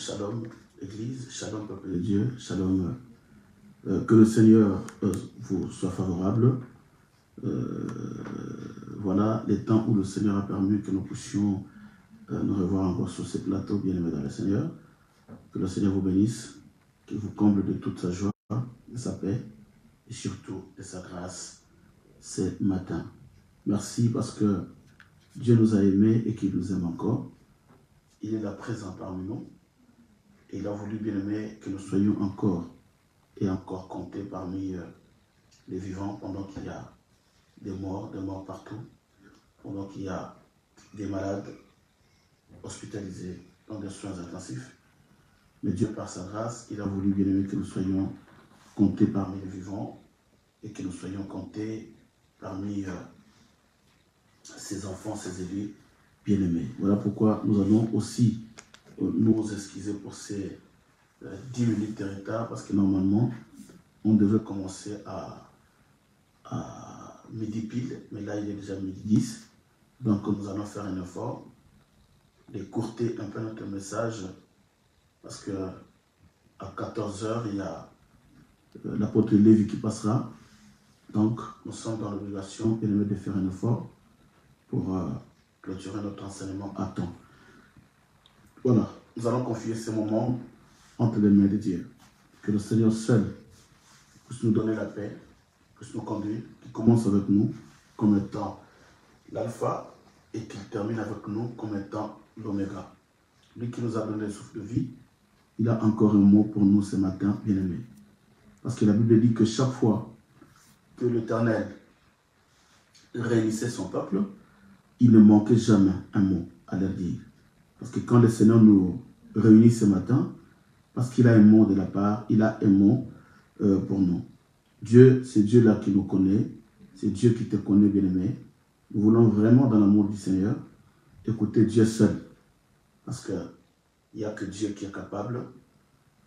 shalom Église, shalom peuple de Dieu, shalom. Que le Seigneur vous soit favorable. Voilà les temps où le Seigneur a permis que nous puissions nous revoir encore sur ces plateaux, bien-aimés dans le Seigneur. Que le Seigneur vous bénisse, qu'il vous comble de toute sa joie, de sa paix et surtout de sa grâce ce matin. Merci parce que Dieu nous a aimés et qu'il nous aime encore. Il est là présent parmi nous et il a voulu, bien-aimés, que nous soyons encore et encore comptés parmi les vivants pendant qu'il y a des morts partout, pendant qu'il y a des malades hospitalisés dans des soins intensifs. Mais Dieu, par sa grâce, il a voulu, bien-aimés, que nous soyons comptés parmi les vivants et que nous soyons comptés parmi ses enfants, ses élus bien-aimés. Voilà pourquoi nous allons aussi nous excuser pour ces 10 minutes de retard, parce que normalement, on devait commencer à midi pile, mais là, il est déjà midi 10. Donc, nous allons faire un effort d'écourter un peu notre message, parce que à 14 h, il y a l'apôtre Lévi qui passera. Donc, nous sommes dans l'obligation de faire un effort pour clôturer notre enseignement à temps. Voilà, nous allons confier ce moment entre les mains de Dieu. Que le Seigneur seul puisse nous donner la paix, puisse nous conduire, qu'il commence avec nous comme étant l'alpha et qu'il termine avec nous comme étant l'oméga. Lui qui nous a donné le souffle de vie, il a encore un mot pour nous ce matin, bien-aimés. Parce que la Bible dit que chaque fois que l'Éternel réunissait son peuple, il ne manquait jamais un mot à leur dire. Parce que quand le Seigneur nous réunit ce matin, parce qu'il a un mot de la part, il a un mot pour nous. Dieu, c'est Dieu là qui nous connaît, c'est Dieu qui te connaît, bien-aimé. Nous voulons vraiment, dans l'amour du Seigneur, écouter Dieu seul. Parce qu'il n'y a que Dieu qui est capable,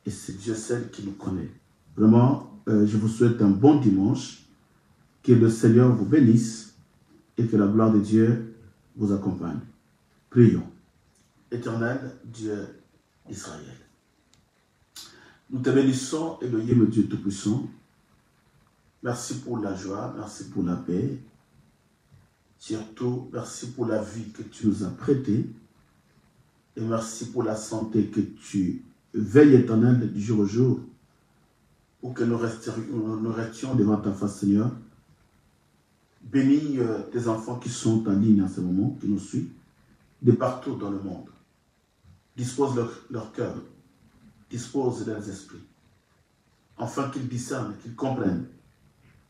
et c'est Dieu seul qui nous connaît. Vraiment, je vous souhaite un bon dimanche, que le Seigneur vous bénisse, et que la gloire de Dieu vous accompagne. Prions. Éternel Dieu d'Israël, nous te bénissons, Elohim, Dieu Tout-Puissant. Merci pour la joie, merci pour la paix. Surtout, merci pour la vie que tu nous as prêtée. Et merci pour la santé que tu veilles, Éternel, du jour au jour, pour que nous restions devant ta face, Seigneur. Bénis tes enfants qui sont en ligne en ce moment, qui nous suivent, de partout dans le monde. Dispose leur cœur, dispose leurs esprits, afin qu'ils discernent, qu'ils comprennent.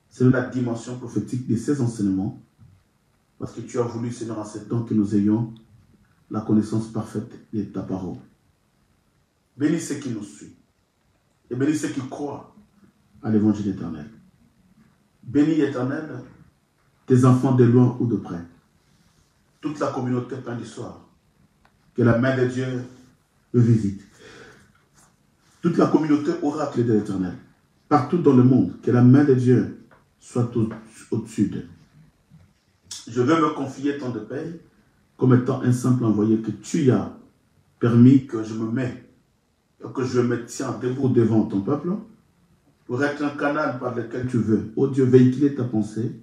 C'est la dimension prophétique de ces enseignements, parce que tu as voulu, Seigneur, en ce temps que nous ayons la connaissance parfaite de ta parole. Bénis ceux qui nous suivent, et bénis ceux qui croient à l'évangile éternel. Bénis, Éternel, tes enfants de loin ou de près, toute la communauté pain du soir, que la main de Dieu le visite. Toute la communauté oracle de l'Éternel, partout dans le monde, que la main de Dieu soit au-dessus d'eux. Je veux me confier tant de paix, comme étant un simple envoyé que tu as permis que je me mette, que je me tiens debout devant ton peuple, pour être un canal par lequel tu veux, ô Dieu, véhiculer ta pensée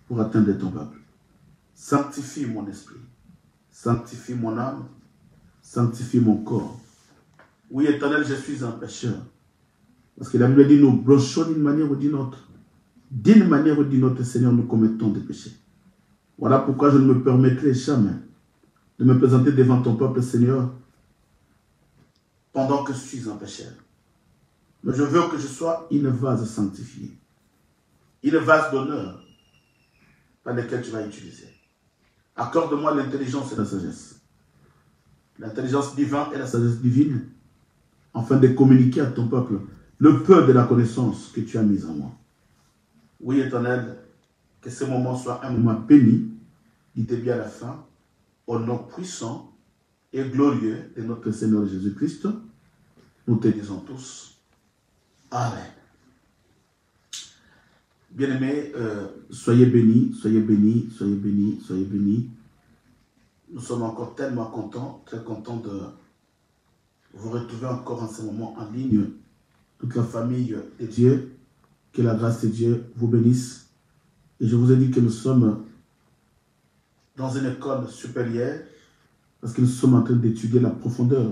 pour atteindre ton peuple. Sanctifie mon esprit, sanctifie mon âme, sanctifie mon corps. Oui, Éternel, je suis un pécheur. Parce que la Bible dit, nous blanchons d'une manière ou d'une autre. D'une manière ou d'une autre, Seigneur, nous commettons des péchés. Voilà pourquoi je ne me permettrai jamais de me présenter devant ton peuple, Seigneur, pendant que je suis un pécheur. Mais je veux que je sois une vase sanctifiée, une vase d'honneur par laquelle tu vas utiliser. Accorde-moi l'intelligence et la sagesse. L'intelligence divine et la sagesse divine, afin de communiquer à ton peuple le peu de la connaissance que tu as mise en moi. Oui, Éternel, que ce moment soit un moment béni, du début à la fin, au nom puissant et glorieux de notre Seigneur Jésus-Christ. Nous te disons tous, Amen. Bien-aimés, soyez bénis, soyez bénis, soyez bénis, soyez bénis. Nous sommes encore tellement contents, très contents de vous retrouvez encore en ce moment en ligne, toute la famille de Dieu, que la grâce de Dieu vous bénisse. Et je vous ai dit que nous sommes dans une école supérieure, parce que nous sommes en train d'étudier la profondeur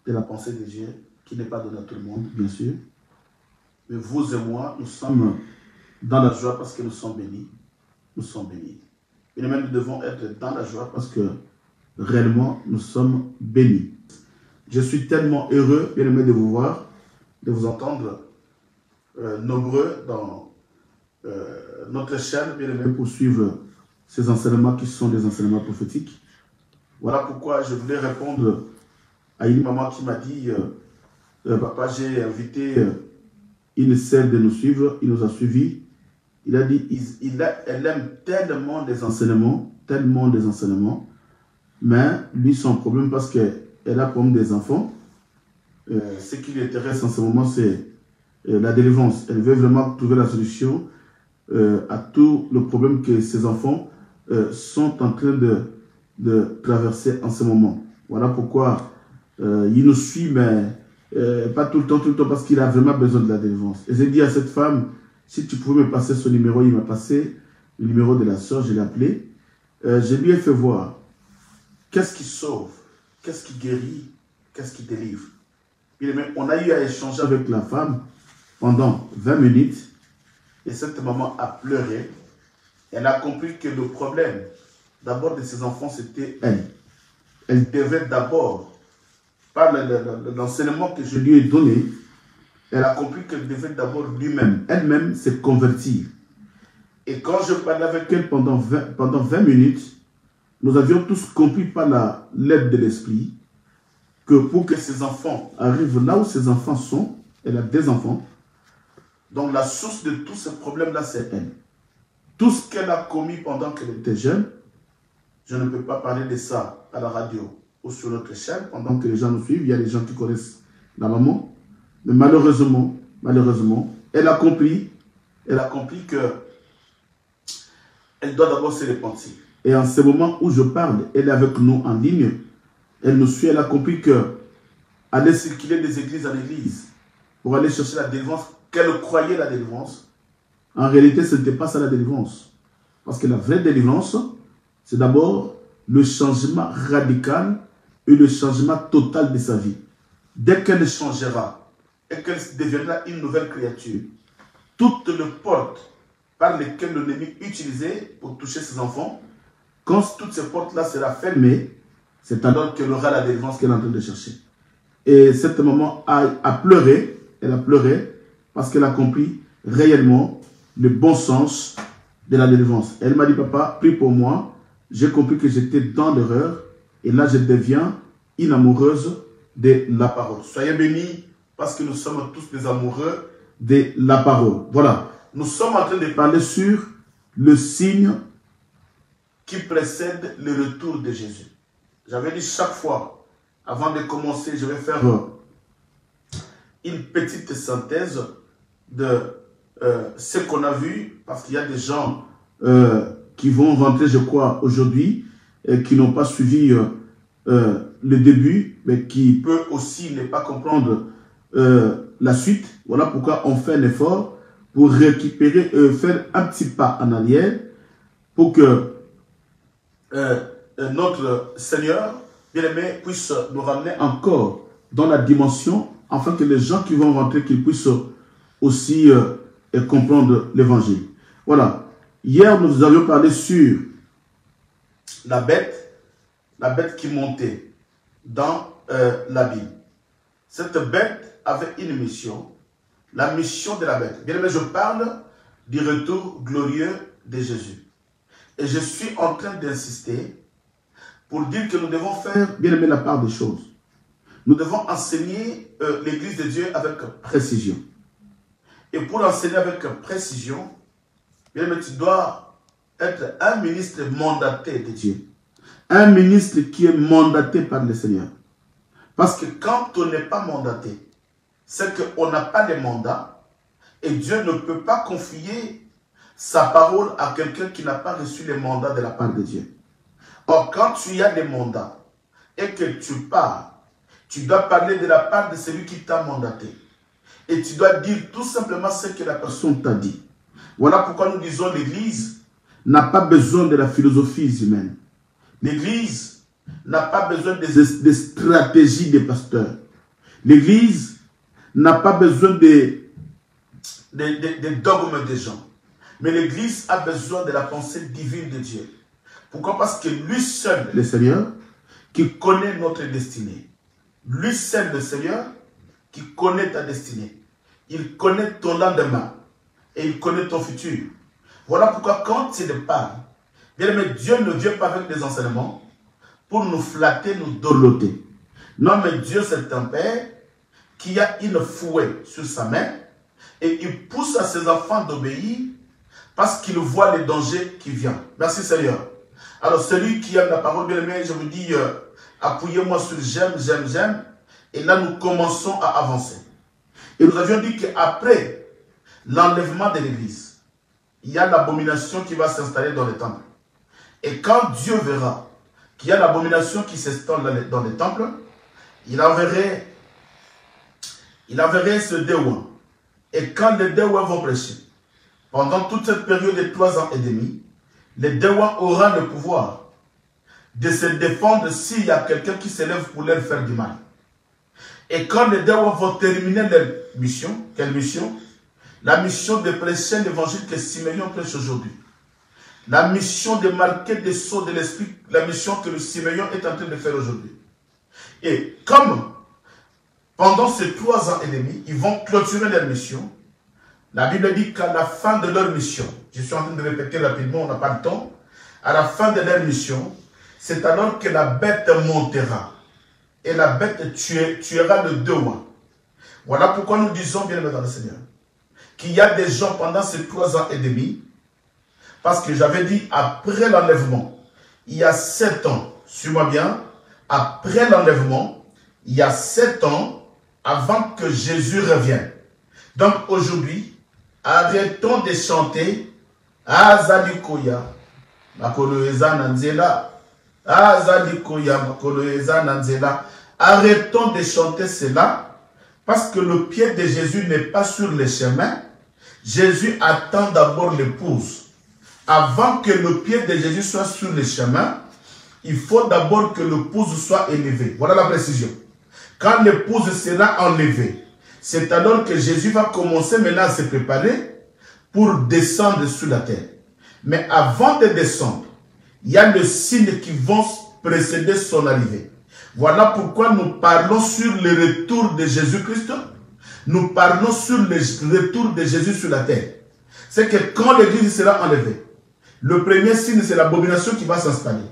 de la pensée de Dieu, qui n'est pas donnée à tout le monde, bien sûr. Mais vous et moi, nous sommes dans la joie parce que nous sommes bénis. Nous sommes bénis. Et nous devons être dans la joie parce que réellement, nous sommes bénis. Je suis tellement heureux, bien aimé, de vous voir, de vous entendre nombreux dans notre chaîne, bien aimé, pour suivre ces enseignements qui sont des enseignements prophétiques. Voilà pourquoi je voulais répondre à une maman qui m'a dit papa, j'ai invité une sœur de nous suivre, il nous a suivis. Il a dit, elle aime tellement des enseignements, mais lui, son problème, parce qu'elle a comme des enfants, ce qui lui intéresse en ce moment, c'est la délivrance. Elle veut vraiment trouver la solution à tout le problème que ses enfants sont en train de traverser en ce moment. Voilà pourquoi il nous suit, mais pas tout le temps, parce qu'il a vraiment besoin de la délivrance. Et j'ai dit à cette femme, si tu pouvais me passer son numéro, il m'a passé le numéro de la soeur, je l'ai appelé. Je lui ai fait voir qu'est-ce qui sauve, qu'est-ce qui guérit, qu'est-ce qui délivre. On a eu à échanger avec la femme pendant 20 minutes et cette maman a pleuré. Elle a compris que le problème d'abord de ses enfants, c'était elle. Elle devait d'abord, par l'enseignement que je lui ai donné, elle a compris qu'elle devait d'abord elle-même se convertir. Et quand je parlais avec elle pendant 20 minutes, nous avions tous compris par l'aide de l'esprit que pour que ses enfants arrivent là où ses enfants sont, elle a des enfants, donc la source de tous ces problèmes-là, c'est elle. Tout ce qu'elle a commis pendant qu'elle était jeune, je ne peux pas parler de ça à la radio ou sur notre chaîne pendant que les gens nous suivent. Il y a des gens qui connaissent la maman. Mais malheureusement, elle a compris que elle doit d'abord se repentir. Et en ce moment où je parle, elle est avec nous en ligne. Elle nous suit, elle a compris que aller circuler des églises en église pour aller chercher la délivrance, qu'elle croyait la délivrance, en réalité, ce n'était pas ça la délivrance. Parce que la vraie délivrance, c'est d'abord le changement radical et le changement total de sa vie. Dès qu'elle changera, et qu'elle deviendra une nouvelle créature, toutes les portes par lesquelles l'ennemi utilisait pour toucher ses enfants, quand toutes ces portes-là seront fermées, c'est alors qu'elle aura la délivrance qu'elle est en train de chercher. Et cette maman a pleuré, elle a pleuré parce qu'elle a compris réellement le bon sens de la délivrance. Elle m'a dit, papa, prie pour moi, j'ai compris que j'étais dans l'erreur et là je deviens une amoureuse de la parole. Soyez bénis, parce que nous sommes tous des amoureux de la parole. Voilà. Nous sommes en train de parler sur le signe qui précède le retour de Jésus. J'avais dit chaque fois, avant de commencer, je vais faire une petite synthèse de ce qu'on a vu, parce qu'il y a des gens qui vont rentrer, je crois, aujourd'hui, et qui n'ont pas suivi le début, mais qui peuvent aussi ne pas comprendre la suite. Voilà pourquoi on fait un effort pour récupérer, faire un petit pas en arrière pour que notre Seigneur bien-aimé puisse nous ramener encore dans la dimension, afin que les gens qui vont rentrer, qu'ils puissent aussi comprendre l'évangile. Voilà. Hier, nous avions parlé sur la bête qui montait dans la Bible. Cette bête avait une mission, la mission de la bête. Bien aimé, je parle du retour glorieux de Jésus. Et je suis en train d'insister pour dire que nous devons faire, bien aimé, la part des choses. Nous devons enseigner l'Église de Dieu avec précision. Et pour enseigner avec précision, bien aimé, tu dois être un ministre mandaté de Dieu. Un ministre qui est mandaté par le Seigneur. Parce que quand on n'est pas mandaté, c'est qu'on n'a pas de mandat et Dieu ne peut pas confier sa parole à quelqu'un qui n'a pas reçu le mandat de la part de Dieu. Or, quand tu as des mandats et que tu pars Tu dois parler de la part de celui qui t'a mandaté. Et tu dois dire tout simplement ce que la personne t'a dit. Voilà pourquoi nous disons l'Église n'a pas besoin de la philosophie humaine. L'Église n'a pas besoin des stratégies des pasteurs. L'Église n'a pas besoin des dogmes des gens. Mais l'Église a besoin de la pensée divine de Dieu. Pourquoi? Parce que lui seul, le Seigneur, qui connaît notre destinée. Lui seul, le Seigneur, qui connaît ta destinée. Il connaît ton lendemain. Et il connaît ton futur. Voilà pourquoi quand il parle, bien aimé, Dieu ne vient pas avec des enseignements pour nous flatter, nous dorloter. Non, mais Dieu, c'est un Père qui a une fouet sur sa main et il pousse à ses enfants d'obéir parce qu'il voit les dangers qui viennent. Merci Seigneur. Alors celui qui aime la parole, bien aimé, je vous dis, appuyez-moi sur j'aime, j'aime, j'aime. Et là, nous commençons à avancer. Et nous avions dit qu'après l'enlèvement de l'Église, il y a l'abomination qui va s'installer dans le temple. Et quand Dieu verra qu'il y a l'abomination qui s'installe dans le temple, il enverrait ce déouin. Et quand les déouins vont prêcher, pendant toute cette période de 3 ans et demi, les déouins auront le pouvoir de se défendre s'il y a quelqu'un qui s'élève pour leur faire du mal. Et quand les déouins vont terminer leur mission, quelle mission? La mission de prêcher l'évangile que Simeon prêche aujourd'hui. La mission de marquer des sceaux de l'esprit, la mission que le Simeon est en train de faire aujourd'hui. Et comme pendant ces 3 ans et demi, ils vont clôturer leur mission, la Bible dit qu'à la fin de leur mission, je suis en train de répéter rapidement, on n'a pas le temps, à la fin de leur mission, c'est alors que la bête montera. Et la bête tuera le déouin. Voilà pourquoi nous disons, bien aimé dans le Seigneur, qu'il y a des gens pendant ces 3 ans et demi, parce que j'avais dit, après l'enlèvement, il y a 7 ans, suis-moi bien, après l'enlèvement, il y a 7 ans avant que Jésus revienne. Donc aujourd'hui, arrêtons de chanter Azalikoya, Makoloeza Nanzela, Azalikoya, Makoloeza Nanzela. Arrêtons de chanter cela, parce que le pied de Jésus n'est pas sur le chemin. Jésus attend d'abord l'épouse. Avant que le pied de Jésus soit sur le chemin, il faut d'abord que l'épouse soit élevée. Voilà la précision. Quand l'épouse sera enlevée, c'est alors que Jésus va commencer maintenant à se préparer pour descendre sur la terre. Mais avant de descendre, il y a le signe qui vont précéder son arrivée. Voilà pourquoi nous parlons sur le retour de Jésus-Christ. Nous parlons sur le retour de Jésus sur la terre. C'est que quand l'Église sera enlevée, le premier signe, c'est l'abomination qui va s'installer.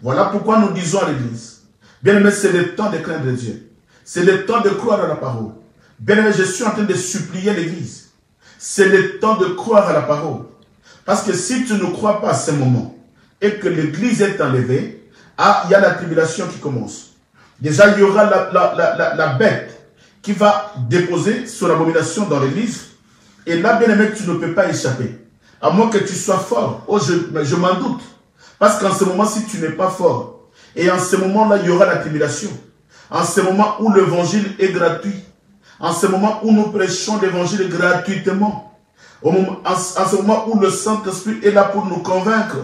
Voilà pourquoi nous disons à l'Église, bien aimé, c'est le temps de craindre Dieu. C'est le temps de croire à la parole. Bien aimé, je suis en train de supplier l'Église. C'est le temps de croire à la parole. Parce que si tu ne crois pas à ce moment, et que l'Église est enlevée, il y a la tribulation qui commence. Déjà, il y aura la bête qui va déposer son abomination dans l'Église. Et là, bien aimé, tu ne peux pas échapper. À moins que tu sois fort. Oh, je m'en doute. Parce qu'en ce moment, si tu n'es pas fort, et en ce moment-là, il y aura la tribulation. En ce moment où l'évangile est gratuit. En ce moment où nous prêchons l'évangile gratuitement. En ce moment où le Saint-Esprit est là pour nous convaincre.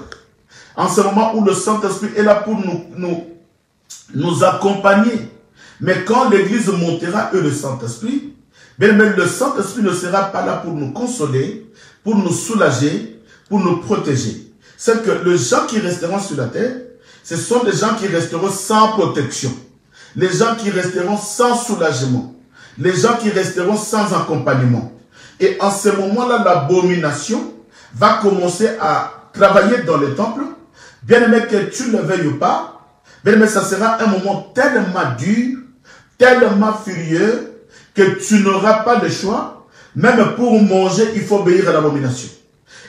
En ce moment où le Saint-Esprit est là pour nous accompagner. Mais quand l'Église montera et le Saint-Esprit, le Saint-Esprit ne sera pas là pour nous consoler, pour nous soulager, pour nous protéger. C'est que les gens qui resteront sur la terre, ce sont des gens qui resteront sans protection. Les gens qui resteront sans soulagement. Les gens qui resteront sans accompagnement. Et en ce moment-là, l'abomination va commencer à travailler dans le temple. Bien aimé, que tu ne le veuilles pas, bien aimé, ça sera un moment tellement dur, tellement furieux, que tu n'auras pas de choix. Même pour manger, il faut obéir à l'abomination.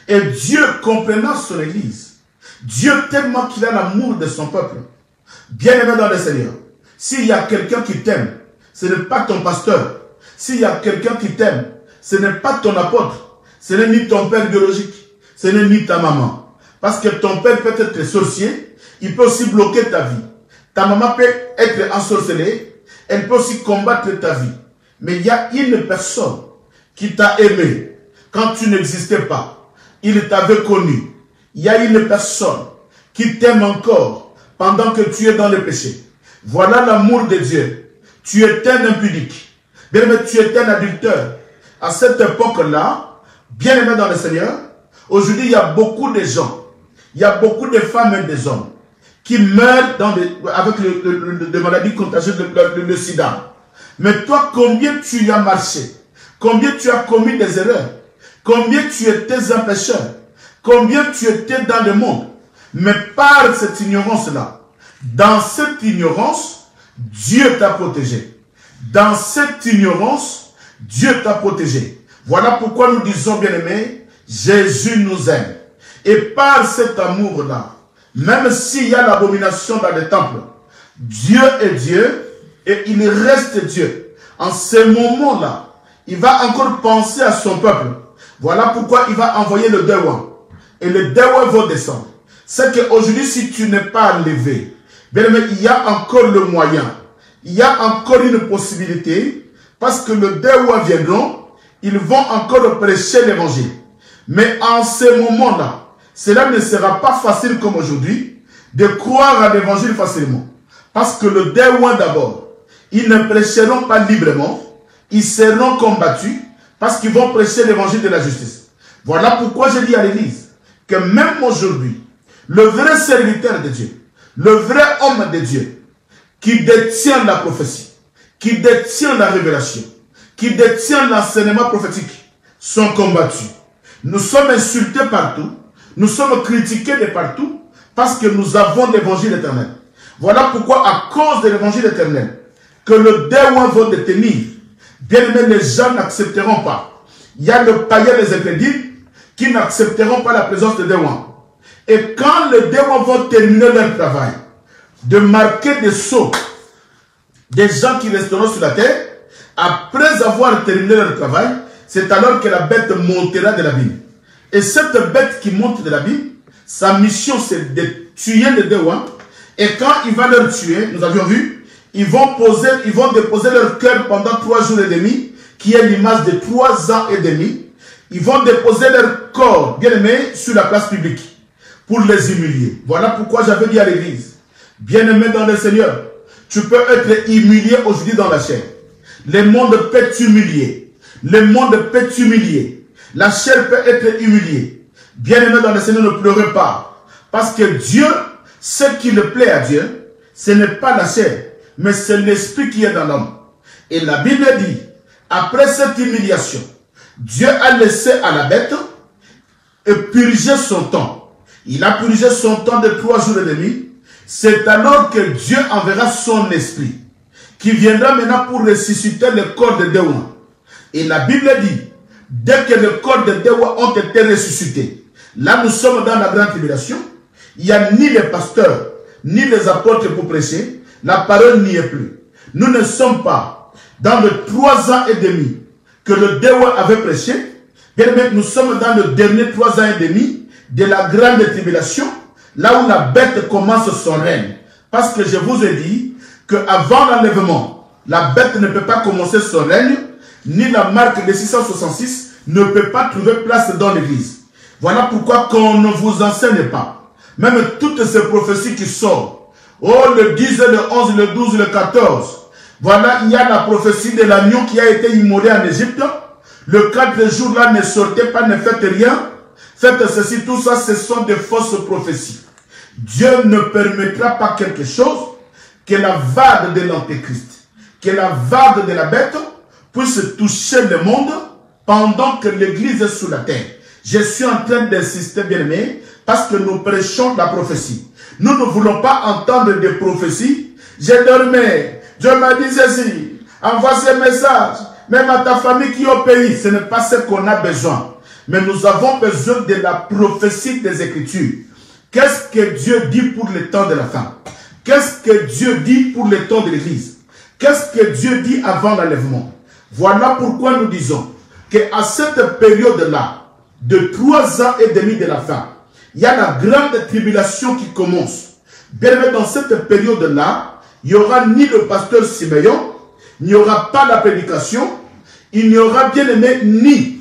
Et Dieu, comprenant son Église, Dieu tellement qu'il a l'amour de son peuple, bien aimé dans le Seigneur, s'il y a quelqu'un qui t'aime, ce n'est pas ton pasteur. S'il y a quelqu'un qui t'aime, ce n'est pas ton apôtre. Ce n'est ni ton père biologique. Ce n'est ni ta maman. Parce que ton père peut être sorcier. Il peut aussi bloquer ta vie. Ta maman peut être ensorcelée. Elle peut aussi combattre ta vie. Mais il y a une personne qui t'a aimé quand tu n'existais pas. Il t'avait connu. Il y a une personne qui t'aime encore pendant que tu es dans le péché. Voilà l'amour de Dieu. Tu étais un impudique. Bien aimé, tu étais un adultère. À cette époque-là, bien aimé dans le Seigneur, aujourd'hui, il y a beaucoup de gens, il y a beaucoup de femmes et des hommes qui meurent avec des maladies contagieuses, le sida. Mais toi, combien tu as marché? Combien tu as commis des erreurs? Combien tu étais un pécheur? Combien tu étais dans le monde? Mais par cette ignorance-là, dans cette ignorance, Dieu t'a protégé. Dans cette ignorance, Dieu t'a protégé. Voilà pourquoi nous disons, bien-aimés, Jésus nous aime. Et par cet amour-là, même s'il y a l'abomination dans les temples, Dieu est Dieu et il reste Dieu. En ce moment-là, il va encore penser à son peuple. Voilà pourquoi il va envoyer le Dewa. Et le Dewa va descendre. C'est qu'aujourd'hui, si tu n'es pas levé, bien aimé, il y a encore le moyen. Il y a encore une possibilité. Parce que le Dewa viendront, ils vont encore prêcher l'évangile. Mais en ce moment-là, cela ne sera pas facile comme aujourd'hui de croire à l'évangile facilement. Parce que le Dewa d'abord, ils ne prêcheront pas librement, ils seront combattus parce qu'ils vont prêcher l'évangile de la justice. Voilà pourquoi je dis à l'église que même aujourd'hui, le vrai serviteur de Dieu, le vrai homme de Dieu, qui détient la prophétie, qui détient la révélation, qui détient l'enseignement prophétique, sont combattus. Nous sommes insultés partout, nous sommes critiqués de partout, parce que nous avons l'évangile éternel. Voilà pourquoi, à cause de l'évangile éternel, que le Dewa va détenir, bien aimé, les gens n'accepteront pas. Il y a le païen des incrédules qui n'accepteront pas la présence de Dewa. Et quand les Dewa vont terminer leur travail, de marquer des sceaux, des gens qui resteront sur la terre, après avoir terminé leur travail, c'est alors que la bête montera de l'abîme. Et cette bête qui monte de l'abîme, sa mission c'est de tuer les Dewa. Et quand il va leur tuer, nous avions vu, ils vont déposer leur cœur pendant 3 jours et demi, qui est l'image de 3 ans et demi. Ils vont déposer leur corps, bien aimé, sur la place publique, pour les humilier. Voilà pourquoi j'avais dit à l'église, bien aimé dans le Seigneur, tu peux être humilié aujourd'hui dans la chair. Le monde peut t'humilier. Le monde peut t'humilier. La chair peut être humiliée. Bien aimé dans le Seigneur, ne pleurez pas. Parce que Dieu, ce qui le plaît à Dieu, ce n'est pas la chair, mais c'est l'esprit qui est dans l'homme. Et la Bible dit, après cette humiliation, Dieu a laissé à la bête et purger son temps. Il a purgé son temps de 3 jours et demi. C'est alors que Dieu enverra son esprit, qui viendra maintenant pour ressusciter le corps de Dewa. Et la Bible dit, dès que le corps de Dewa ont été ressuscités, là nous sommes dans la grande tribulation, il n'y a ni les pasteurs, ni les apôtres pour prêcher, la parole n'y est plus. Nous ne sommes pas dans les 3 ans et demi que le Dewa avait prêché, bien aimé, nous sommes dans le dernier 3 ans et demi de la grande tribulation, là où la bête commence son règne. Parce que je vous ai dit qu'avant l'enlèvement, la bête ne peut pas commencer son règne, ni la marque de 666 ne peut pas trouver place dans l'église. Voilà pourquoi qu'on ne vous enseigne pas. Même toutes ces prophéties qui sortent, oh le 10, le 11, le 12, le 14, voilà, il y a la prophétie de l'agneau qui a été immolé en Égypte. Le 4 jours là, ne sortez pas, ne faites rien. Faites ceci, tout ça, ce sont des fausses prophéties. Dieu ne permettra pas quelque chose que la vague de l'Antéchrist, que la vague de la bête puisse toucher le monde pendant que l'Église est sous la terre. Je suis en train d'insister, bien aimé, parce que nous prêchons la prophétie. Nous ne voulons pas entendre des prophéties. J'ai dormi, Dieu m'a dit ceci, envoie ce message, même à ta famille qui est au pays. Ce n'est pas ce qu'on a besoin. Mais nous avons besoin de la prophétie des Écritures. Qu'est-ce que Dieu dit pour le temps de la fin? Qu'est-ce que Dieu dit pour le temps de l'Église? Qu'est-ce que Dieu dit avant l'enlèvement? Voilà pourquoi nous disons qu'à cette période-là, de 3 ans et demi de la fin, il y a la grande tribulation qui commence. Bien aimé, dans cette période-là, il n'y aura ni le pasteur Siméon, il n'y aura pas la prédication, il n'y aura bien aimé ni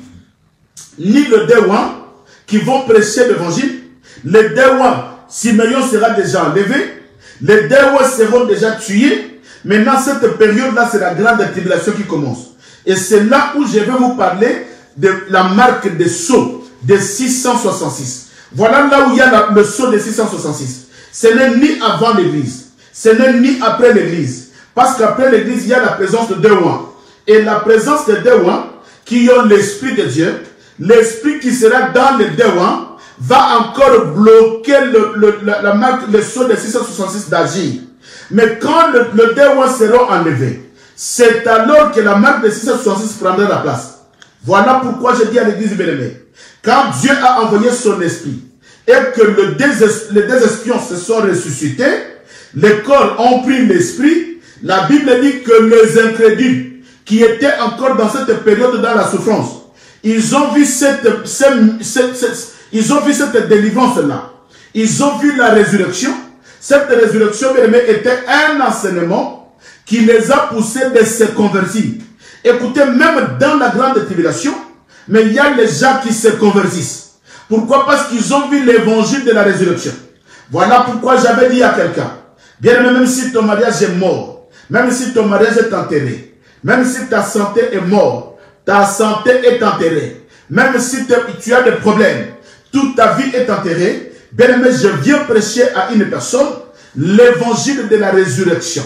le Dewan qui vont prêcher l'évangile. Les Dewan, Simeon sera déjà enlevé, les Dewan seront déjà tués. Maintenant, cette période-là, c'est la grande tribulation qui commence. Et c'est là où je vais vous parler de la marque des sceaux de 666. Voilà là où il y a le sceau de 666. Ce n'est ni avant l'église, ce n'est ni après l'église. Parce qu'après l'église, il y a la présence de Dewan. Et la présence de Dewan, qui ont l'Esprit de Dieu, l'Esprit qui sera dans le Dewan, va encore bloquer la marque, le sceau de 666 d'agir. Mais quand le Dewan sera enlevé, c'est alors que la marque de 666 prendra la place. Voilà pourquoi je dis à l'église bien-aimée, quand Dieu a envoyé son esprit et que les deux espions se sont ressuscités, les corps ont pris l'esprit, la Bible dit que les incrédules qui étaient encore dans cette période dans la souffrance, ils ont vu cette délivrance-là. Ils ont vu la résurrection. Cette résurrection, bien aimé, était un enseignement qui les a poussés de se convertir. Écoutez, même dans la grande tribulation, mais il y a les gens qui se convertissent. Pourquoi? Parce qu'ils ont vu l'évangile de la résurrection. Voilà pourquoi j'avais dit à quelqu'un, bien aimé, même si ton mariage est mort, même si ton mariage est enterré, même si ta santé est morte, ta santé est enterrée, même si tu as des problèmes, toute ta vie est enterrée, bien aimé, je viens prêcher à une personne l'évangile de la résurrection.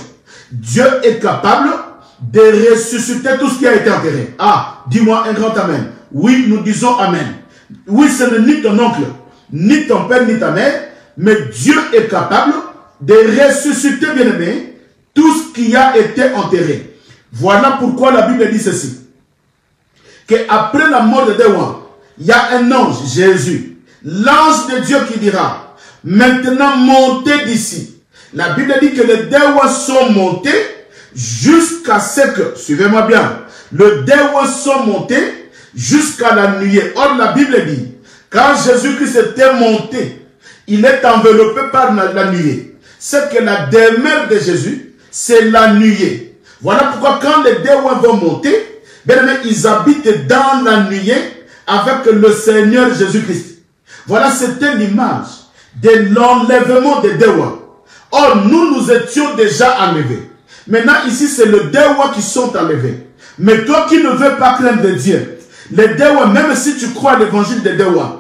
Dieu est capable de ressusciter tout ce qui a été enterré. Ah, dis-moi un grand amen. Oui, nous disons amen. Oui, ce n'est ni ton oncle, ni ton père, ni ta mère, mais Dieu est capable de ressusciter, bien aimé, tout ce qui a été enterré. Voilà pourquoi la Bible dit ceci. Qu'après la mort de Dewan, il y a un ange, Jésus, l'ange de Dieu qui dira, maintenant montez d'ici. La Bible dit que les Dewan sont montés jusqu'à ce que, suivez-moi bien, les Dewan sont montés jusqu'à la nuée. Or, la Bible dit, quand Jésus-Christ était monté, il est enveloppé par la nuée. C'est que la demeure de Jésus, c'est la nuée. Voilà pourquoi quand les Dewan vont monter, bien aimé, ils habitent dans la nuée avec le Seigneur Jésus-Christ. Voilà, c'était l'image de l'enlèvement des Dewan. Or, nous étions déjà enlevés. Maintenant, ici, c'est les Dewan qui sont enlevés. Mais toi qui ne veux pas craindre Dieu, les Dewan, même si tu crois à l'évangile des Dewan,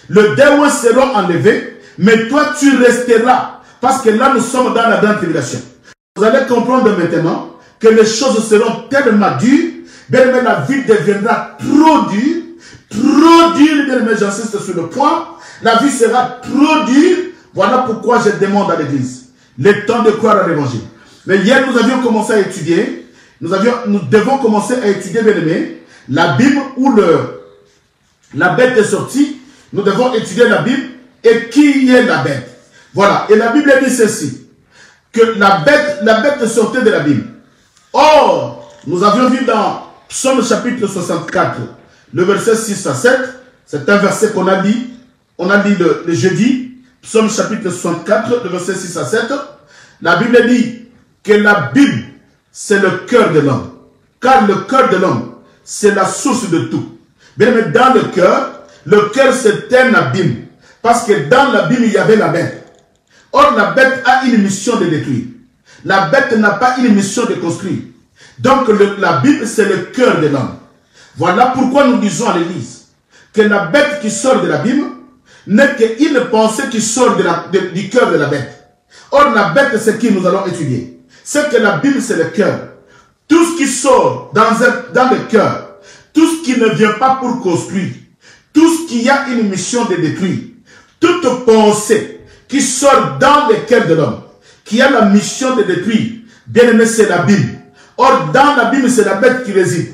les Dewan seront enlevés, mais toi, tu resteras. Parce que là, nous sommes dans la grande tribulation. Vous allez comprendre maintenant que les choses seront tellement dures, bien aimé, la vie deviendra trop dure, bien aimé, j'insiste sur le point, la vie sera trop dure. Voilà pourquoi je demande à l'église le temps de croire à l'évangile. Mais hier, nous avions commencé à étudier, nous devons commencer à étudier, bien aimé, la Bible où la bête est sortie. Nous devons étudier la Bible et qui est la bête. Voilà, et la Bible dit ceci, que la bête sortait de la Bible. Or, nous avions vu dans Psaume chapitre 64, le verset 6 à 7, c'est un verset qu'on a dit, le jeudi, Psaume chapitre 64, le verset 6 à 7, la Bible dit que la Bible, c'est le cœur de l'homme. Car le cœur de l'homme, c'est la source de tout. Bien aimé, dans le cœur c'est un abîme. Parce que dans l'abîme, il y avait la bête. Or, la bête a une mission de détruire. La bête n'a pas une mission de construire. Donc, la Bible, c'est le cœur de l'homme. Voilà pourquoi nous disons à l'église que la bête qui sort de la Bible n'est qu'une pensée qui sort du cœur de la bête. Or, la bête, c'est qui nous allons étudier. C'est que la Bible, c'est le cœur. Tout ce qui sort dans le cœur, tout ce qui ne vient pas pour construire, tout ce qui a une mission de détruire, toute pensée qui sort dans le cœur de l'homme, qui a la mission de détruire, bien aimé, c'est la Bible. Or, dans la Bible, c'est la bête qui réside.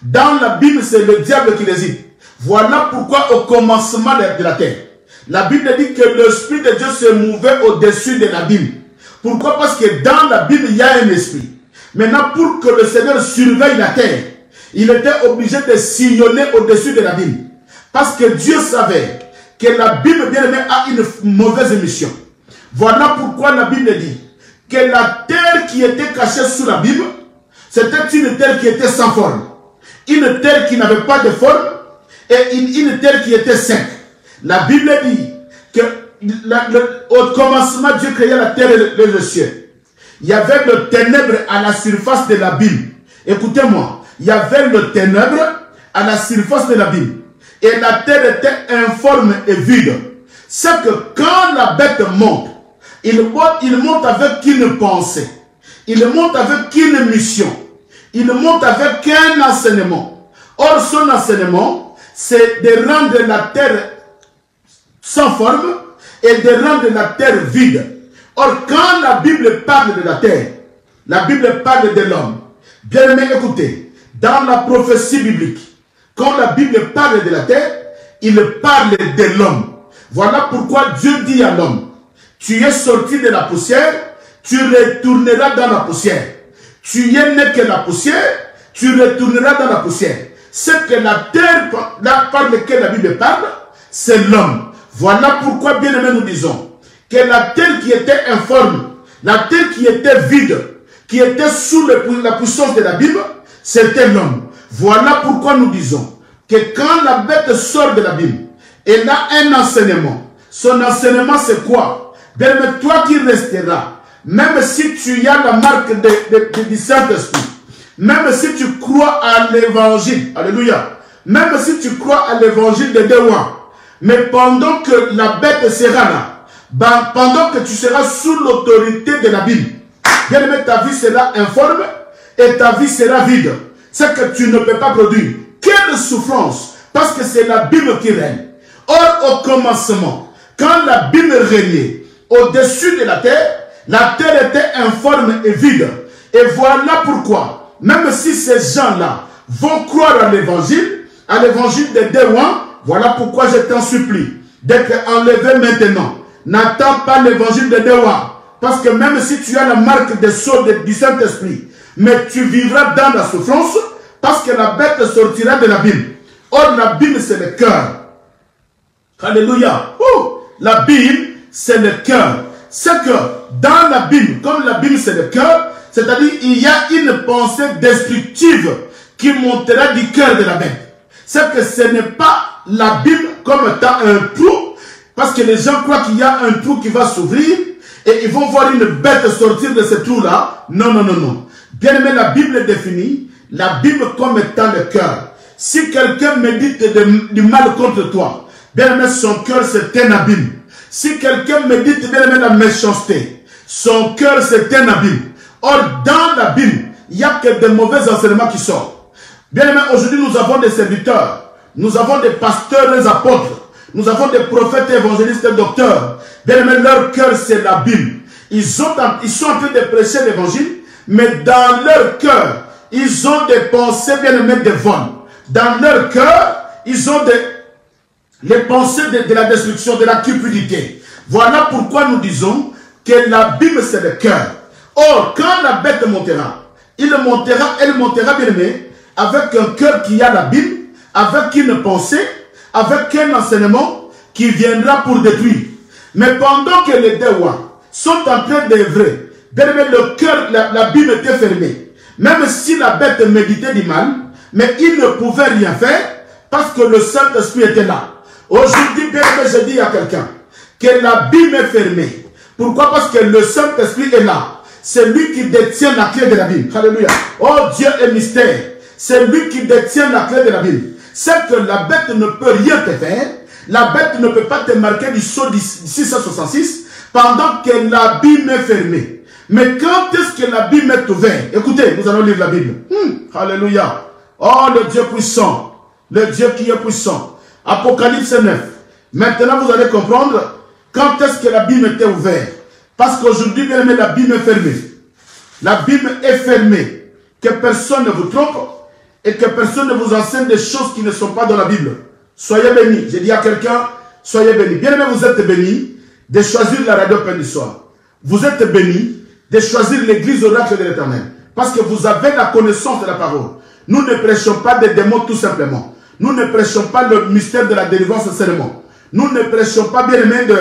Dans la Bible, c'est le diable qui réside. Voilà pourquoi au commencement de la terre, la Bible dit que l'Esprit de Dieu se mouvait au-dessus de la Bible. Pourquoi? Parce que dans la Bible, il y a un esprit. Maintenant, pour que le Seigneur surveille la terre, il était obligé de sillonner au-dessus de la Bible. Parce que Dieu savait que la Bible, bien aimée, a une mauvaise mission. Voilà pourquoi la Bible dit que la terre qui était cachée sous la Bible C'était une terre qui était sans forme. Une terre qui n'avait pas de forme et une terre qui était sec. La Bible dit que au commencement, Dieu créa la terre et le ciel. Il y avait le ténèbre à la surface de l'abîme. Écoutez-moi, il y avait le ténèbre à la surface de l'abîme. Et la terre était informe et vide. C'est que quand la bête monte, il monte avec une pensée. Il monte avec une mission. Il monte avec un enseignement. Or, son enseignement, c'est de rendre la terre sans forme et de rendre la terre vide. Or, quand la Bible parle de la terre, la Bible parle de l'homme. Bien aimé, écoutez, dans la prophétie biblique, quand la Bible parle de la terre, il parle de l'homme. Voilà pourquoi Dieu dit à l'homme, tu es sorti de la poussière, tu retourneras dans la poussière. Tu es né que la poussière, tu retourneras dans la poussière. C'est que la terre par laquelle la Bible parle, c'est l'homme. Voilà pourquoi, bien aimé, nous disons que la terre qui était informe, la terre qui était vide, qui était sous la puissance de la Bible, c'était l'homme. Voilà pourquoi nous disons que quand la bête sort de la Bible, elle a un enseignement. Son enseignement, c'est quoi? Bien aimé, toi qui resteras, même si tu as la marque du Saint-Esprit, même si tu crois à l'évangile, alléluia, même si tu crois à l'évangile de Dewan, mais pendant que la bête sera là, pendant que tu seras sous l'autorité de la Bible, bien aimé, ta vie sera informe et ta vie sera vide. C'est que tu ne peux pas produire. Quelle souffrance! Parce que c'est la Bible qui règne. Or, au commencement, quand la Bible régnait au-dessus de la terre était informe et vide. Et voilà pourquoi, même si ces gens-là vont croire à l'évangile de Dewan, voilà pourquoi je t'en supplie d'être enlevé maintenant. N'attends pas l'évangile de Dewan. Parce que même si tu as la marque des sceaux du Saint-Esprit, mais tu vivras dans la souffrance, parce que la bête sortira de la Bible. Or, la Bible, c'est le cœur. Alléluia. La Bible, c'est le cœur. C'est que dans la Bible, comme la Bible, c'est le cœur, c'est-à-dire il y a une pensée destructive qui montera du cœur de la bête. C'est que ce n'est pas la Bible comme étant un trou, parce que les gens croient qu'il y a un trou qui va s'ouvrir et ils vont voir une bête sortir de ce trou-là. Non, non, non, non. Bien aimé, la Bible définit la Bible comme étant le cœur. Si quelqu'un médite du mal contre toi, bien aimé, son cœur c'est un abîme. Si quelqu'un médite bien aimé la méchanceté, son cœur c'est un abîme. Or, dans la Bible, il n'y a que de mauvais enseignements qui sortent. Bien aimé, aujourd'hui nous avons des serviteurs, nous avons des pasteurs, des apôtres, nous avons des prophètes, évangélistes, docteurs. Bien aimé, leur cœur c'est la Bible. Ils sont en train de prêcher l'évangile, mais dans leur cœur, ils ont des pensées bien aimées de vol. Dans leur cœur, ils ont les pensées de la destruction, de la cupidité. Voilà pourquoi nous disons que la Bible c'est le cœur. Or, quand la bête montera, elle montera bien aimé, avec un cœur qui a la Bible, avec une pensée, avec un enseignement qui viendra pour détruire. Mais pendant que les Dewan sont en train d'œuvrer, bien aimé, le cœur, la Bible était fermée. Même si la bête méditait du mal, mais il ne pouvait rien faire parce que le Saint-Esprit était là. Aujourd'hui, bien aimé, je dis à quelqu'un que la Bible est fermée. Pourquoi? Parce que le Saint-Esprit est là. C'est lui qui détient la clé de la Bible. Alléluia. Oh, Dieu est mystère. C'est lui qui détient la clé de la Bible. C'est que la bête ne peut rien te faire. La bête ne peut pas te marquer du sceau 666 pendant que la Bible est fermée. Mais quand est-ce que la Bible est ouverte? Écoutez, nous allons lire la Bible. Alléluia. Oh, le Dieu puissant. Le Dieu qui est puissant. Apocalypse 9. Maintenant, vous allez comprendre quand est-ce que la Bible était ouverte. Parce qu'aujourd'hui, bien aimé, la Bible est fermée. La Bible est fermée. Que personne ne vous trompe et que personne ne vous enseigne des choses qui ne sont pas dans la Bible. Soyez bénis. J'ai dit à quelqu'un, soyez bénis. Bien aimé, vous êtes bénis de choisir la radio Pain du Soir. Vous êtes bénis de choisir l'église oracle de l'Éternel. Parce que vous avez la connaissance de la parole. Nous ne prêchons pas des démons tout simplement. Nous ne prêchons pas le mystère de la délivrance seulement. Nous ne prêchons pas, bien aimé, de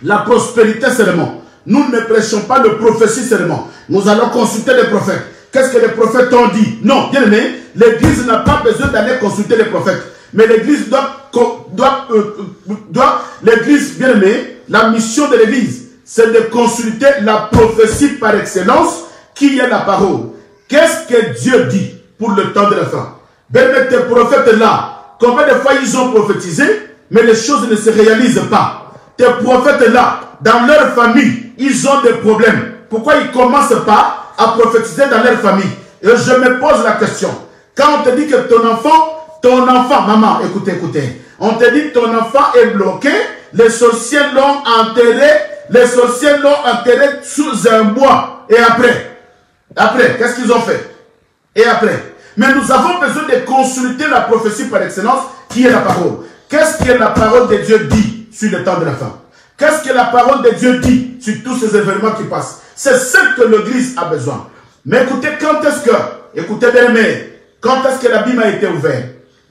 la prospérité seulement. Nous ne prêchons pas de prophétie seulement. Nous allons consulter les prophètes. qu'est-ce que les prophètes ont dit. Non, bien aimé, l'église n'a pas besoin d'aller consulter les prophètes. Mais l'église l'église, bien aimé, la mission de l'église, c'est de consulter la prophétie par excellence, qui est la parole. Qu'est-ce que Dieu dit pour le temps de la fin? Bien aimé, tes prophètes là, combien de fois ils ont prophétisé, mais les choses ne se réalisent pas. Tes prophètes là, dans leur famille, ils ont des problèmes. Pourquoi ils ne commencent pas à prophétiser dans leur famille? Et je me pose la question. Quand on te dit que ton enfant, maman, écoutez, on te dit que ton enfant est bloqué, les sorciers l'ont enterré sous un bois. Et après, qu'est-ce qu'ils ont fait? Et après, mais nous avons besoin de consulter la prophétie par excellence, qui est la parole. Qu'est-ce que la parole de Dieu dit sur le temps de la fin? Qu'est-ce que la parole de Dieu dit sur tous ces événements qui passent? C'est ce que l'Église a besoin. Mais écoutez, écoutez bien aimé, quand est-ce que l'abîme a été ouvert?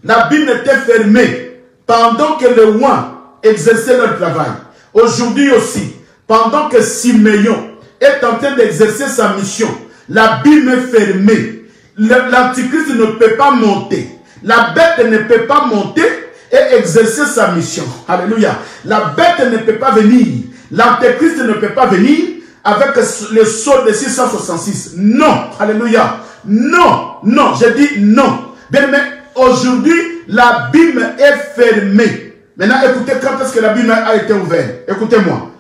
L'abîme était fermé pendant que les rois exerçaient leur travail. Aujourd'hui aussi, pendant que Siméon est en train d'exercer sa mission, l'abîme est fermé. L'antichrist ne peut pas monter. La bête ne peut pas monter et exercer sa mission. Alléluia. La bête ne peut pas venir. L'antéchrist ne peut pas venir avec le sceau de 666. Non. Alléluia. Non. Non. Je dis non. Bien, mais aujourd'hui, l'abîme est fermé. Maintenant, écoutez, quand est-ce que l'abîme a été ouvert? Écoutez-moi.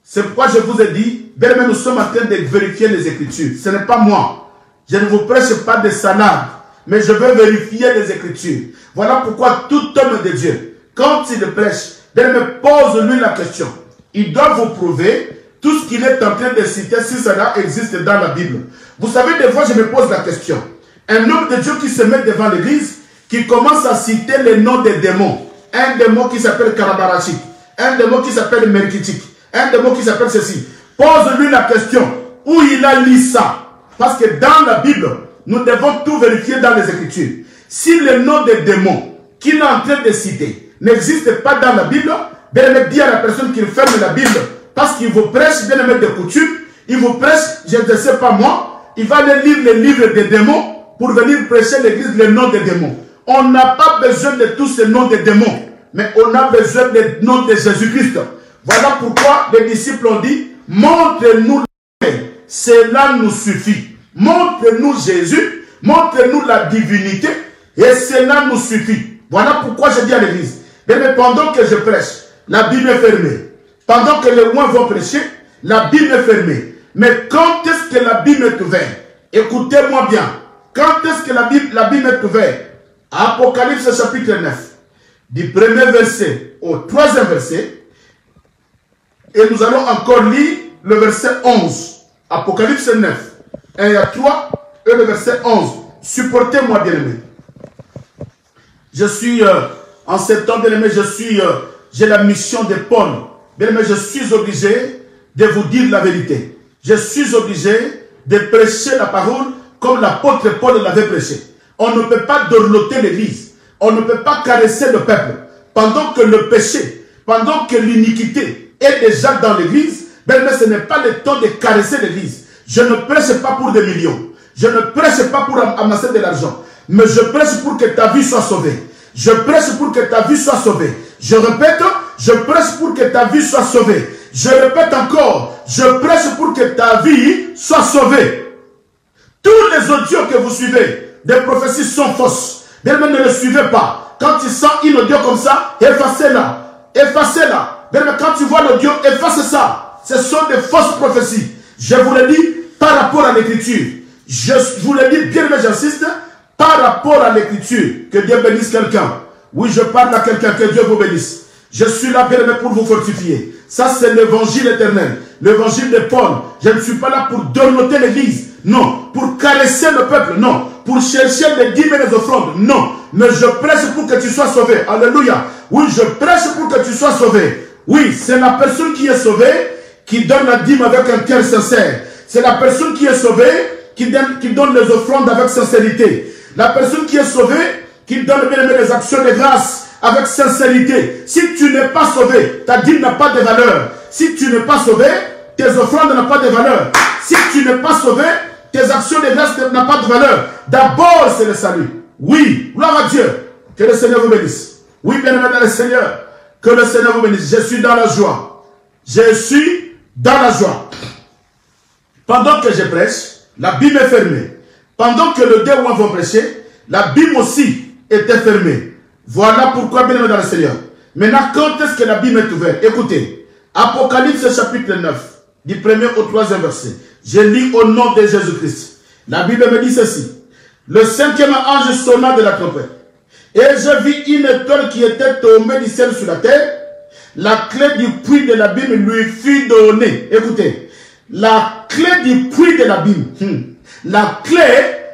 C'est pourquoi je vous ai dit, bien, mais nous sommes en train de vérifier les Écritures. Ce n'est pas moi. Je ne vous prêche pas de salade, mais je veux vérifier les Écritures. Voilà pourquoi tout homme de Dieu, quand il prêche, pose-lui la question. Il doit vous prouver tout ce qu'il est en train de citer, si cela existe dans la Bible. Vous savez, des fois, je me pose la question. Un homme de Dieu qui se met devant l'église, qui commence à citer les noms des démons. Un démon qui s'appelle Karabarachik, un démon qui s'appelle Merkitik, un démon qui s'appelle ceci. Pose-lui la question, où il a lu ça? Parce que dans la Bible, nous devons tout vérifier dans les Écritures. Si le nom des démons qu'il est en train de citer n'existe pas dans la Bible, bien aimé, dis à la personne qu'il ferme la Bible, parce qu'il vous prêche, bien aimé, des coutumes, il vous prêche, je ne sais pas moi, il va aller lire les livres des démons pour venir prêcher l'église le nom des démons. On n'a pas besoin de tous ces noms des démons, mais on a besoin des noms de Jésus-Christ. Voilà pourquoi les disciples ont dit, montre-nous la paix. Cela nous suffit. Montre-nous Jésus, montre-nous la divinité, et cela nous suffit. Voilà pourquoi je dis à l'église, mais pendant que je prêche, la Bible est fermée. Pendant que les rois vont prêcher, la Bible est fermée. Mais quand est-ce que la Bible est ouverte? Écoutez-moi bien. Quand est-ce que la Bible est ouverte? Apocalypse chapitre 9, du premier verset au troisième verset, et nous allons encore lire le verset 11. Apocalypse 9, 1 à 3, et le verset 11. Supportez-moi, bien-aimé. Je suis, en ce temps, bien-aimé, j'ai la mission de Paul. Bien-aimé, je suis obligé de vous dire la vérité. Je suis obligé de prêcher la parole comme l'apôtre Paul l'avait prêché. On ne peut pas dorloter l'église. On ne peut pas caresser le peuple. Pendant que le péché, pendant que l'iniquité est déjà dans l'église, bien-aimé, ce n'est pas le temps de caresser l'église. Je ne prêche pas pour des millions. Je ne prêche pas pour amasser de l'argent. Mais je prêche pour que ta vie soit sauvée. Je prêche pour que ta vie soit sauvée. Je répète, je prêche pour que ta vie soit sauvée. Je répète encore, je prêche pour que ta vie soit sauvée. Tous les audios que vous suivez, des prophéties sont fausses. Bien, ne les suivez pas. Quand tu sens une audio comme ça, effacez-la. Effacez-la. Bien, quand tu vois l'audio, efface ça. Ce sont des fausses prophéties. Je vous le dis par rapport à l'écriture. Je vous le dis, bien, mais j'insiste, par rapport à l'écriture. Que Dieu bénisse quelqu'un. Oui, je parle à quelqu'un, que Dieu vous bénisse. Je suis là, bien aimé, pour vous fortifier. Ça, c'est l'évangile éternel. L'évangile de Paul. Je ne suis pas là pour dorloter l'église. Non. Pour caresser le peuple. Non. Pour chercher les dîmes et les offrandes. Non. Mais je prêche pour que tu sois sauvé. Alléluia. Oui, je prêche pour que tu sois sauvé. Oui, c'est la personne qui est sauvée qui donne la dîme avec un cœur sincère. C'est la personne qui est sauvée qui donne les offrandes avec sincérité. La personne qui est sauvée qui donne bien les actions de grâce avec sincérité. Si tu n'es pas sauvé, ta dîme n'a pas de valeur. Si tu n'es pas sauvé, tes offrandes n'ont pas de valeur. Si tu n'es pas sauvé, tes actions de grâce n'ont pas de valeur. D'abord, c'est le salut. Oui, gloire à Dieu. Que le Seigneur vous bénisse. Oui, bien-aimé dans le Seigneur. Que le Seigneur vous bénisse. Je suis dans la joie. Je suis dans la joie. Pendant que je prêche, la Bible est fermée. Pendant que le deux vont prêcher, la Bible aussi était fermée. Voilà pourquoi, bien aimé dans le Seigneur. Maintenant, quand est-ce que la Bible est ouverte? Écoutez, Apocalypse chapitre 9, du 1er au 3e verset. Je lis au nom de Jésus-Christ. La Bible me dit ceci. Le 5e ange sonna de la trompette. Et je vis une étoile qui était tombée du ciel sur la terre. La clé du puits de l'abîme lui fut donnée. Écoutez, la clé du puits de l'abîme. La clé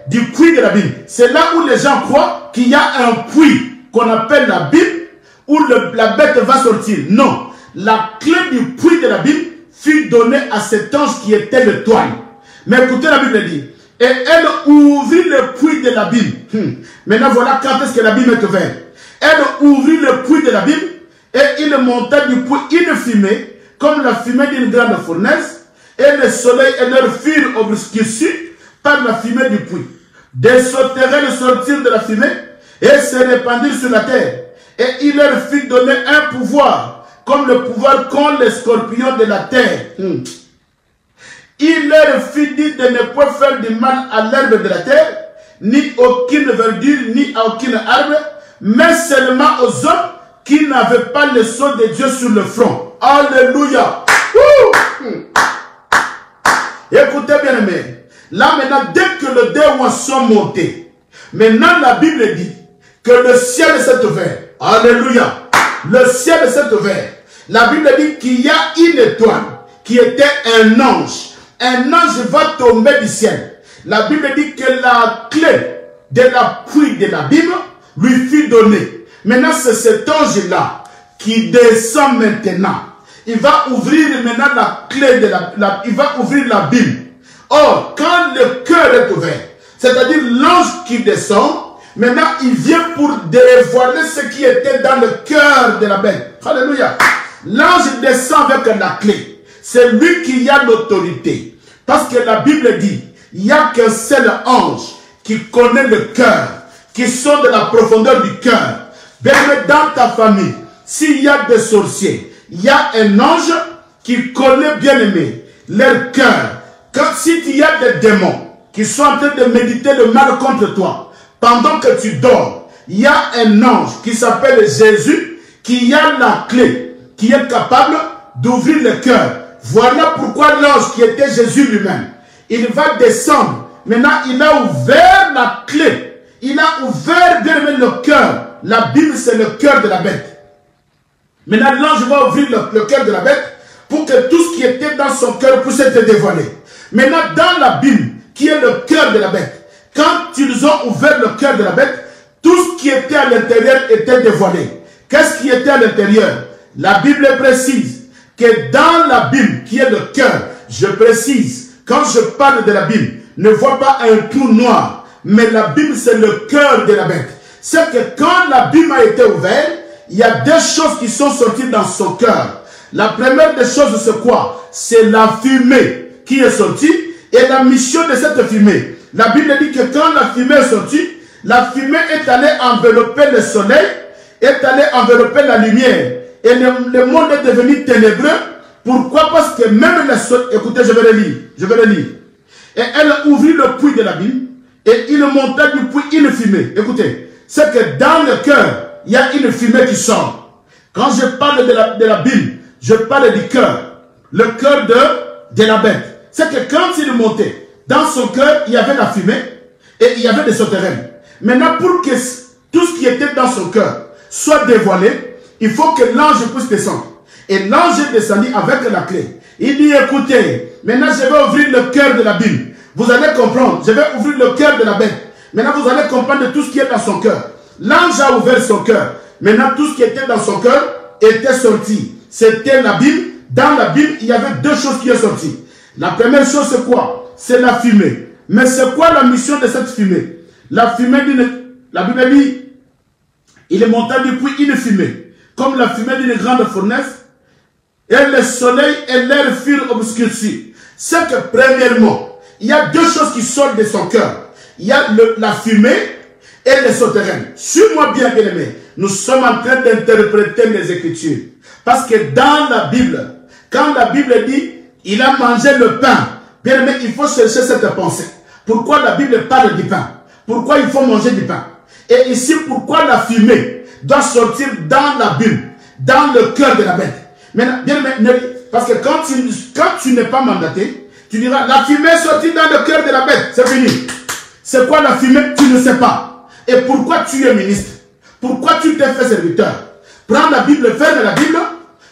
du puits de l'abîme. C'est là où les gens croient qu'il y a un puits qu'on appelle l'abîme, où la bête va sortir. Non. La clé du puits de l'abîme fut donnée à cet ange qui était l'étoile. Mais écoutez, la Bible dit, et elle ouvrit le puits de l'abîme. Maintenant, voilà quand est-ce que l'abîme est ouvert. Elle ouvrit le puits de l'abîme et il monta du puits une fumée, comme la fumée d'une grande fournaise, et le soleil et leur furent obscurcis par la fumée du puits. Des sauterelles sortirent de la fumée et se répandirent sur la terre. Et il leur fut donné un pouvoir, comme le pouvoir qu'ont les scorpions de la terre. Il leur fut dit de ne pas faire du mal à l'herbe de la terre, ni aucune verdure, ni à aucune arbre, mais seulement aux hommes qui n'avaient pas le sceau de Dieu sur le front. Alléluia. Écoutez bien aimé. Là maintenant, dès que les deux sont montés, maintenant la Bible dit que le ciel s'est ouvert. Alléluia. Le ciel s'est ouvert. La Bible dit qu'il y a une étoile qui était un ange. Un ange va tomber du ciel. La Bible dit que la clé de la puits de l'abîme lui fut donnée. Maintenant, c'est cet ange-là qui descend maintenant. Il va ouvrir maintenant la clé de il va ouvrir l'abîme. Or, quand le cœur est ouvert, c'est-à-dire l'ange qui descend, maintenant il vient pour dévoiler ce qui était dans le cœur de la bête. Alléluia. L'ange descend avec la clé. C'est lui qui a l'autorité. Parce que la Bible dit, il n'y a qu'un seul ange qui connaît le cœur, qui sont de la profondeur du cœur. Bien, dans ta famille, s'il y a des sorciers, il y a un ange qui connaît, bien aimé, leur cœur. Si il y a des démons qui sont en train de méditer le mal contre toi, pendant que tu dors, il y a un ange qui s'appelle Jésus, qui a la clé, qui est capable d'ouvrir le cœur. Voilà pourquoi l'ange qui était Jésus lui-même, il va descendre. Maintenant, il a ouvert la clé. Il a ouvert bien aimé le cœur. La Bible, c'est le cœur de la bête. Maintenant, l'ange va ouvrir le cœur de la bête pour que tout ce qui était dans son cœur puisse être dévoilé. Maintenant, dans la Bible, qui est le cœur de la bête, quand ils ont ouvert le cœur de la bête, tout ce qui était à l'intérieur était dévoilé. Qu'est-ce qui était à l'intérieur? La Bible précise que dans la Bible, qui est le cœur, je précise, quand je parle de la Bible, ne vois pas un trou noir, mais la Bible, c'est le cœur de la bête. C'est que quand la Bible a été ouverte, il y a deux choses qui sont sorties dans son cœur. La première des choses, c'est quoi? C'est la fumée qui est sortie et la mission de cette fumée. La Bible dit que quand la fumée est sortie, la fumée est allée envelopper le soleil, est allée envelopper la lumière. Et le monde est devenu ténébreux. Pourquoi? Parce que même le soleil... Écoutez, je vais le lire. Je vais le lire. Et elle ouvrit le puits de l'abîme et il monta du puits une fumée. Écoutez, c'est que dans le cœur, il y a une fumée qui sort. Quand je parle de l'abîme, je parle du cœur. Le cœur de la bête. C'est que quand il montait, dans son cœur, il y avait la fumée et il y avait des sauterelles. Maintenant, pour que tout ce qui était dans son cœur soit dévoilé, il faut que l'ange puisse descendre. Et l'ange est descendu avec la clé. Il dit, écoutez, maintenant je vais ouvrir le cœur de la Bible. Vous allez comprendre, je vais ouvrir le cœur de la bête. Maintenant, vous allez comprendre tout ce qui est dans son cœur. L'ange a ouvert son cœur. Maintenant, tout ce qui était dans son cœur était sorti. C'était la Bible. Dans la Bible, il y avait deux choses qui sont sorties. La première chose, c'est quoi? C'est la fumée. Mais c'est quoi la mission de cette fumée? La fumée, la Bible dit, il est monté depuis une fumée, comme la fumée d'une grande fournaise, et le soleil et l'air furent obscurcis. C'est que, premièrement, il y a deux choses qui sortent de son cœur. Il y a la fumée et les souterrains. Suis-moi bien, bien-aimé. Nous sommes en train d'interpréter les Écritures. Parce que dans la Bible, quand la Bible dit, il a mangé le pain, bien aimé, il faut chercher cette pensée. Pourquoi la Bible parle du pain? Pourquoi il faut manger du pain? Et ici, pourquoi la fumée doit sortir dans la Bible, dans le cœur de la bête? Maintenant, bien aimé, parce que quand tu n'es pas mandaté, tu diras, la fumée est sortie dans le cœur de la bête. C'est fini. C'est quoi la fumée? Tu ne sais pas. Et pourquoi tu es ministre? Pourquoi tu t'es fait serviteur? Prends la Bible, ferme la Bible,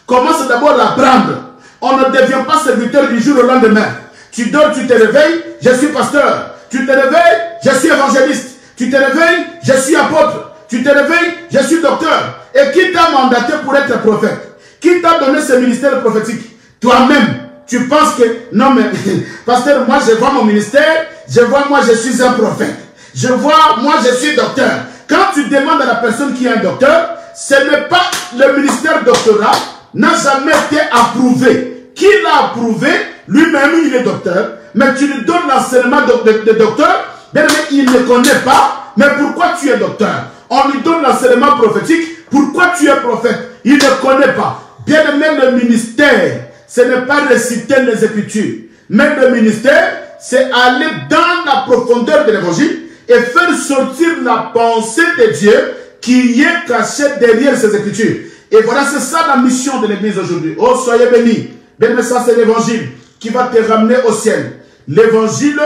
commence d'abord à apprendre. On ne devient pas serviteur du jour au lendemain. Tu dors, tu te réveilles, je suis pasteur. Tu te réveilles, je suis évangéliste. Tu te réveilles, je suis apôtre. Tu te réveilles, je suis docteur. Et qui t'a mandaté pour être prophète? Qui t'a donné ce ministère prophétique? Toi-même. Tu penses que, non mais, pasteur, moi je vois mon ministère, je vois moi je suis un prophète. Je vois, moi je suis docteur. Quand tu demandes à la personne qui est un docteur, ce n'est pas le ministère doctorat, n'a jamais été approuvé. Qui l'a approuvé? Lui-même il est docteur, mais tu lui donnes l'enseignement de docteur, bien aimé, il ne connaît pas, mais pourquoi tu es docteur? On lui donne l'enseignement prophétique, pourquoi tu es prophète? Il ne connaît pas. Bien aimé, le ministère, ce n'est pas réciter les Écritures, mais le ministère, c'est aller dans la profondeur de l'évangile et faire sortir la pensée de Dieu qui est cachée derrière ces Écritures. Et voilà, c'est ça la mission de l'Église aujourd'hui. Oh, soyez bénis. Bien aimé, ça c'est l'évangile qui va te ramener au ciel. L'évangile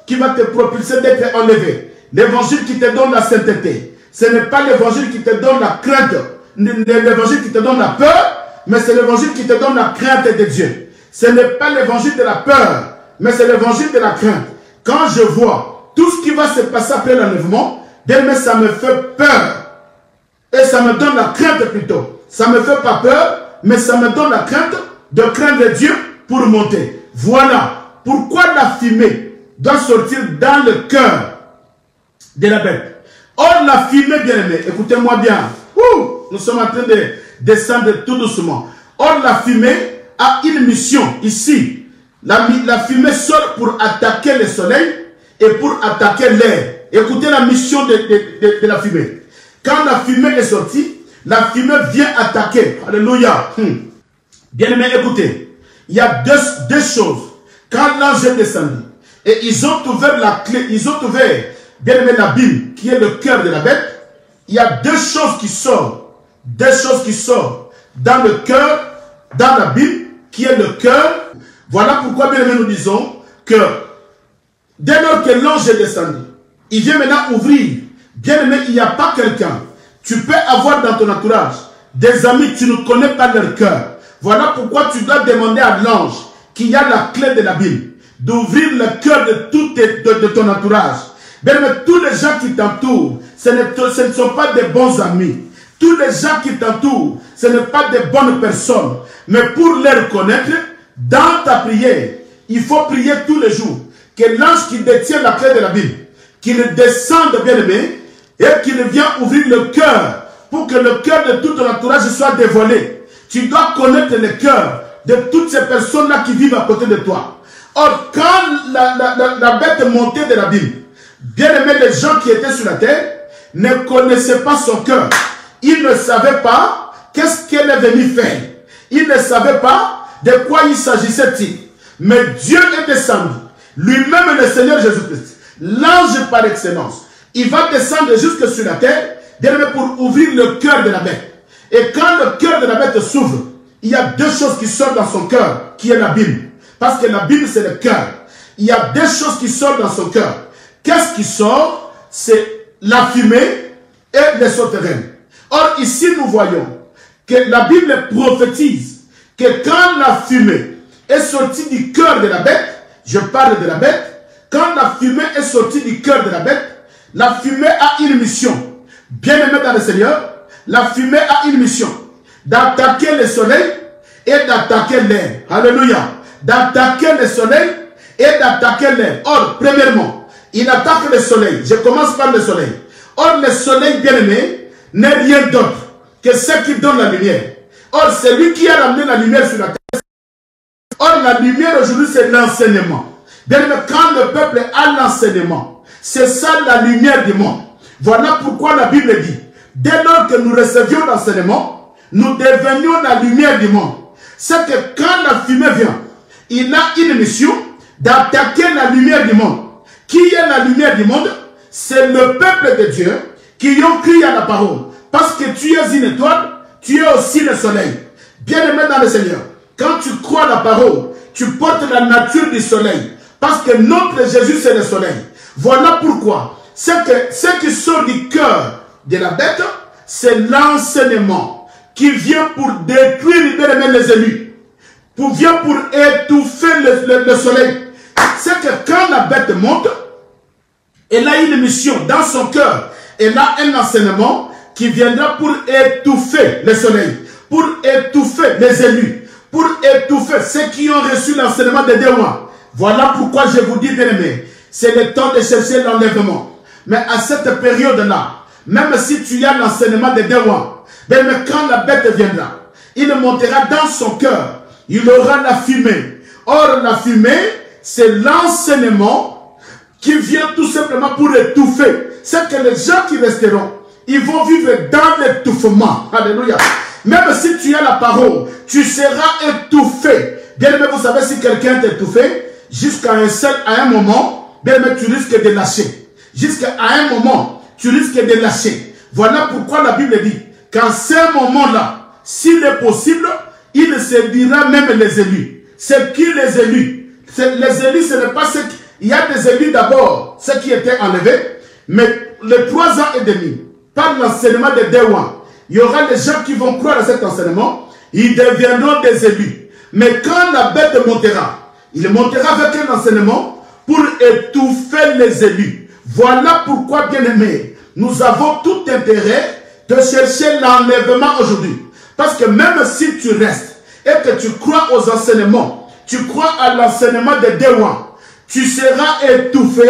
qui va te propulser d'être enlevé. L'évangile qui te donne la sainteté. Ce n'est pas l'évangile qui te donne la crainte, l'évangile qui te donne la peur, mais c'est l'évangile qui te donne la crainte de Dieu. Ce n'est pas l'évangile de la peur, mais c'est l'évangile de la crainte. Quand je vois tout ce qui va se passer après l'enlèvement, bien aimé, ça me fait peur. Et ça me donne la crainte plutôt. Ça ne me fait pas peur, mais ça me donne la crainte de craindre Dieu pour monter. Voilà pourquoi la fumée doit sortir dans le cœur de la bête. Or, la fumée, bien aimé, écoutez-moi bien. Nous sommes en train de descendre tout doucement. Or, la fumée a une mission ici. La fumée sort pour attaquer le soleil et pour attaquer l'air. Écoutez la mission de la fumée. Quand la fumée est sortie, la fumée vient attaquer. Alléluia. Bien aimé, écoutez. Il y a deux choses. Quand l'ange est descendu, et ils ont ouvert la clé, ils ont ouvert, bien aimé, la Bible, qui est le cœur de la bête, il y a deux choses qui sortent. Deux choses qui sortent dans le cœur, dans la Bible, qui est le cœur. Voilà pourquoi, bien aimé, nous disons que dès lors que l'ange est descendu, il vient maintenant ouvrir. Bien aimé, il n'y a pas quelqu'un. Tu peux avoir dans ton entourage des amis, tu ne connais pas leur cœur. Voilà pourquoi tu dois demander à l'ange qui a la clé de la Bible d'ouvrir le cœur de ton entourage. Bien aimé, tous les gens qui t'entourent, ce ne sont pas des bons amis. Tous les gens qui t'entourent, ce ne sont pas des bonnes personnes. Mais pour les reconnaître, dans ta prière, il faut prier tous les jours que l'ange qui détient la clé de la Bible, qu'il descende, bien aimé, et qu'il vienne ouvrir le cœur pour que le cœur de tout ton entourage soit dévoilé. Tu dois connaître le cœur de toutes ces personnes-là qui vivent à côté de toi. Or, quand la bête montée de la Bible, bien aimé, les gens qui étaient sur la terre ne connaissaient pas son cœur. Ils ne savaient pas qu'est-ce qu'elle est venue faire. Ils ne savaient pas de quoi il s'agissait-il. Mais Dieu est descendu. Lui-même le Seigneur Jésus-Christ, l'ange par excellence. Il va descendre jusque sur la terre, bien aimé, pour ouvrir le cœur de la bête. Et quand le cœur de la bête s'ouvre, il y a deux choses qui sortent dans son cœur, qui est la Bible. Parce que la Bible, c'est le cœur. Il y a deux choses qui sortent dans son cœur. Qu'est-ce qui sort? C'est la fumée et les souterrains. Or, ici, nous voyons que la Bible prophétise que quand la fumée est sortie du cœur de la bête, je parle de la bête, quand la fumée est sortie du cœur de la fumée a une mission. Bien aimé dans le Seigneur, la fumée a une mission d'attaquer le soleil et d'attaquer l'air. Alléluia. D'attaquer le soleil et d'attaquer l'air. Or, premièrement, il attaque le soleil. Je commence par le soleil. Or, le soleil, bien aimé, n'est rien d'autre que ce qui donne la lumière. Or, c'est lui qui a ramené la lumière sur la terre. Or, la lumière aujourd'hui, c'est l'enseignement. Bien aimé, quand le peuple a l'enseignement, c'est ça la lumière du monde. Voilà pourquoi la Bible dit, dès lors que nous recevions l'enseignement, nous devenions la lumière du monde. C'est que quand la fumée vient, il a une mission d'attaquer la lumière du monde. Qui est la lumière du monde? C'est le peuple de Dieu qui ont crié à la parole. Parce que tu es une étoile, tu es aussi le soleil. Bien-aimé dans le Seigneur, quand tu crois à la parole, tu portes la nature du soleil. Parce que notre Jésus, c'est le soleil. Voilà pourquoi, c'est que ce qui sort du cœur de la bête, c'est l'enseignement qui vient pour détruire les élus, vient pour étouffer le soleil. C'est que quand la bête monte, elle a une mission dans son cœur. Elle a un enseignement qui viendra pour étouffer le soleil, pour étouffer les élus, pour étouffer ceux qui ont reçu l'enseignement de Dieu. Voilà pourquoi je vous dis, bien aimé, c'est le temps de chercher l'enlèvement. Mais à cette période-là, même si tu as l'enseignement de Dieu, bien aimé, quand la bête viendra, il montera dans son cœur, il aura la fumée. Or, la fumée, c'est l'enseignement qui vient tout simplement pour étouffer. C'est que les gens qui resteront, ils vont vivre dans l'étouffement. Alléluia. Même si tu as la parole, tu seras étouffé. Bien aimé, vous savez, si quelqu'un est étouffé, jusqu'à un moment, bien aimé, tu risques de lâcher. Jusqu'à un moment, tu risques de lâcher. Voilà pourquoi la Bible dit qu'en ce moment-là, s'il est possible, il séduira même les élus. C'est qui les élus? Les élus, ce n'est pas ceux qui... Il y a des élus d'abord, ceux qui étaient enlevés, mais les 3 ans et demi, par l'enseignement de Dewan, il y aura des gens qui vont croire à cet enseignement, ils deviendront des élus. Mais quand la bête montera, il montera avec un enseignement pour étouffer les élus. Voilà pourquoi, bien aimé, nous avons tout intérêt de chercher l'enlèvement aujourd'hui. Parce que même si tu restes et que tu crois aux enseignements, tu crois à l'enseignement de Dewan, tu seras étouffé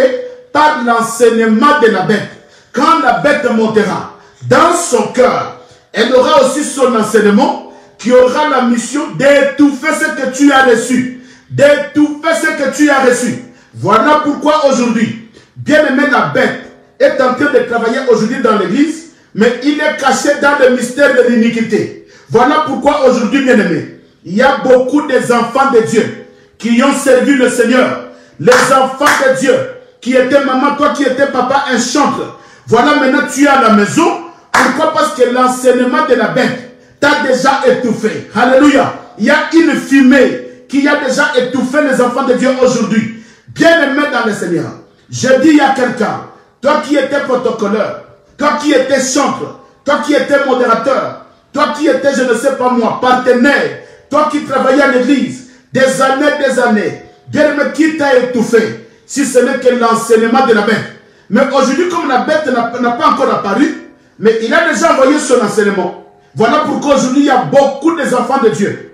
par l'enseignement de la bête. Quand la bête montera dans son cœur, elle aura aussi son enseignement qui aura la mission d'étouffer ce que tu as reçu. D'étouffer ce que tu as reçu. Voilà pourquoi aujourd'hui, bien aimé, la bête est en train de travailler aujourd'hui dans l'église, mais il est caché dans le mystère de l'iniquité. Voilà pourquoi aujourd'hui, bien aimé, il y a beaucoup des enfants de Dieu qui ont servi le Seigneur. Les enfants de Dieu qui étaient maman, toi qui étais papa, un chantre. Voilà, maintenant tu es à la maison. Pourquoi? Parce que l'enseignement de la bête t'a déjà étouffé. Alléluia. Il y a une fumée qui a déjà étouffé les enfants de Dieu aujourd'hui. Bien-aimé dans le Seigneur. Je dis, il y a quelqu'un, toi qui étais protocolaire, toi qui étais chantre, toi qui étais modérateur, toi qui étais, je ne sais pas moi, partenaire, toi qui travaillais à l'église, des années, bien-aimé, qui t'a étouffé, si ce n'est que l'enseignement de la bête. Mais aujourd'hui, comme la bête n'a pas encore apparu, mais il a déjà envoyé son enseignement. Voilà pourquoi aujourd'hui, il y a beaucoup des enfants de Dieu.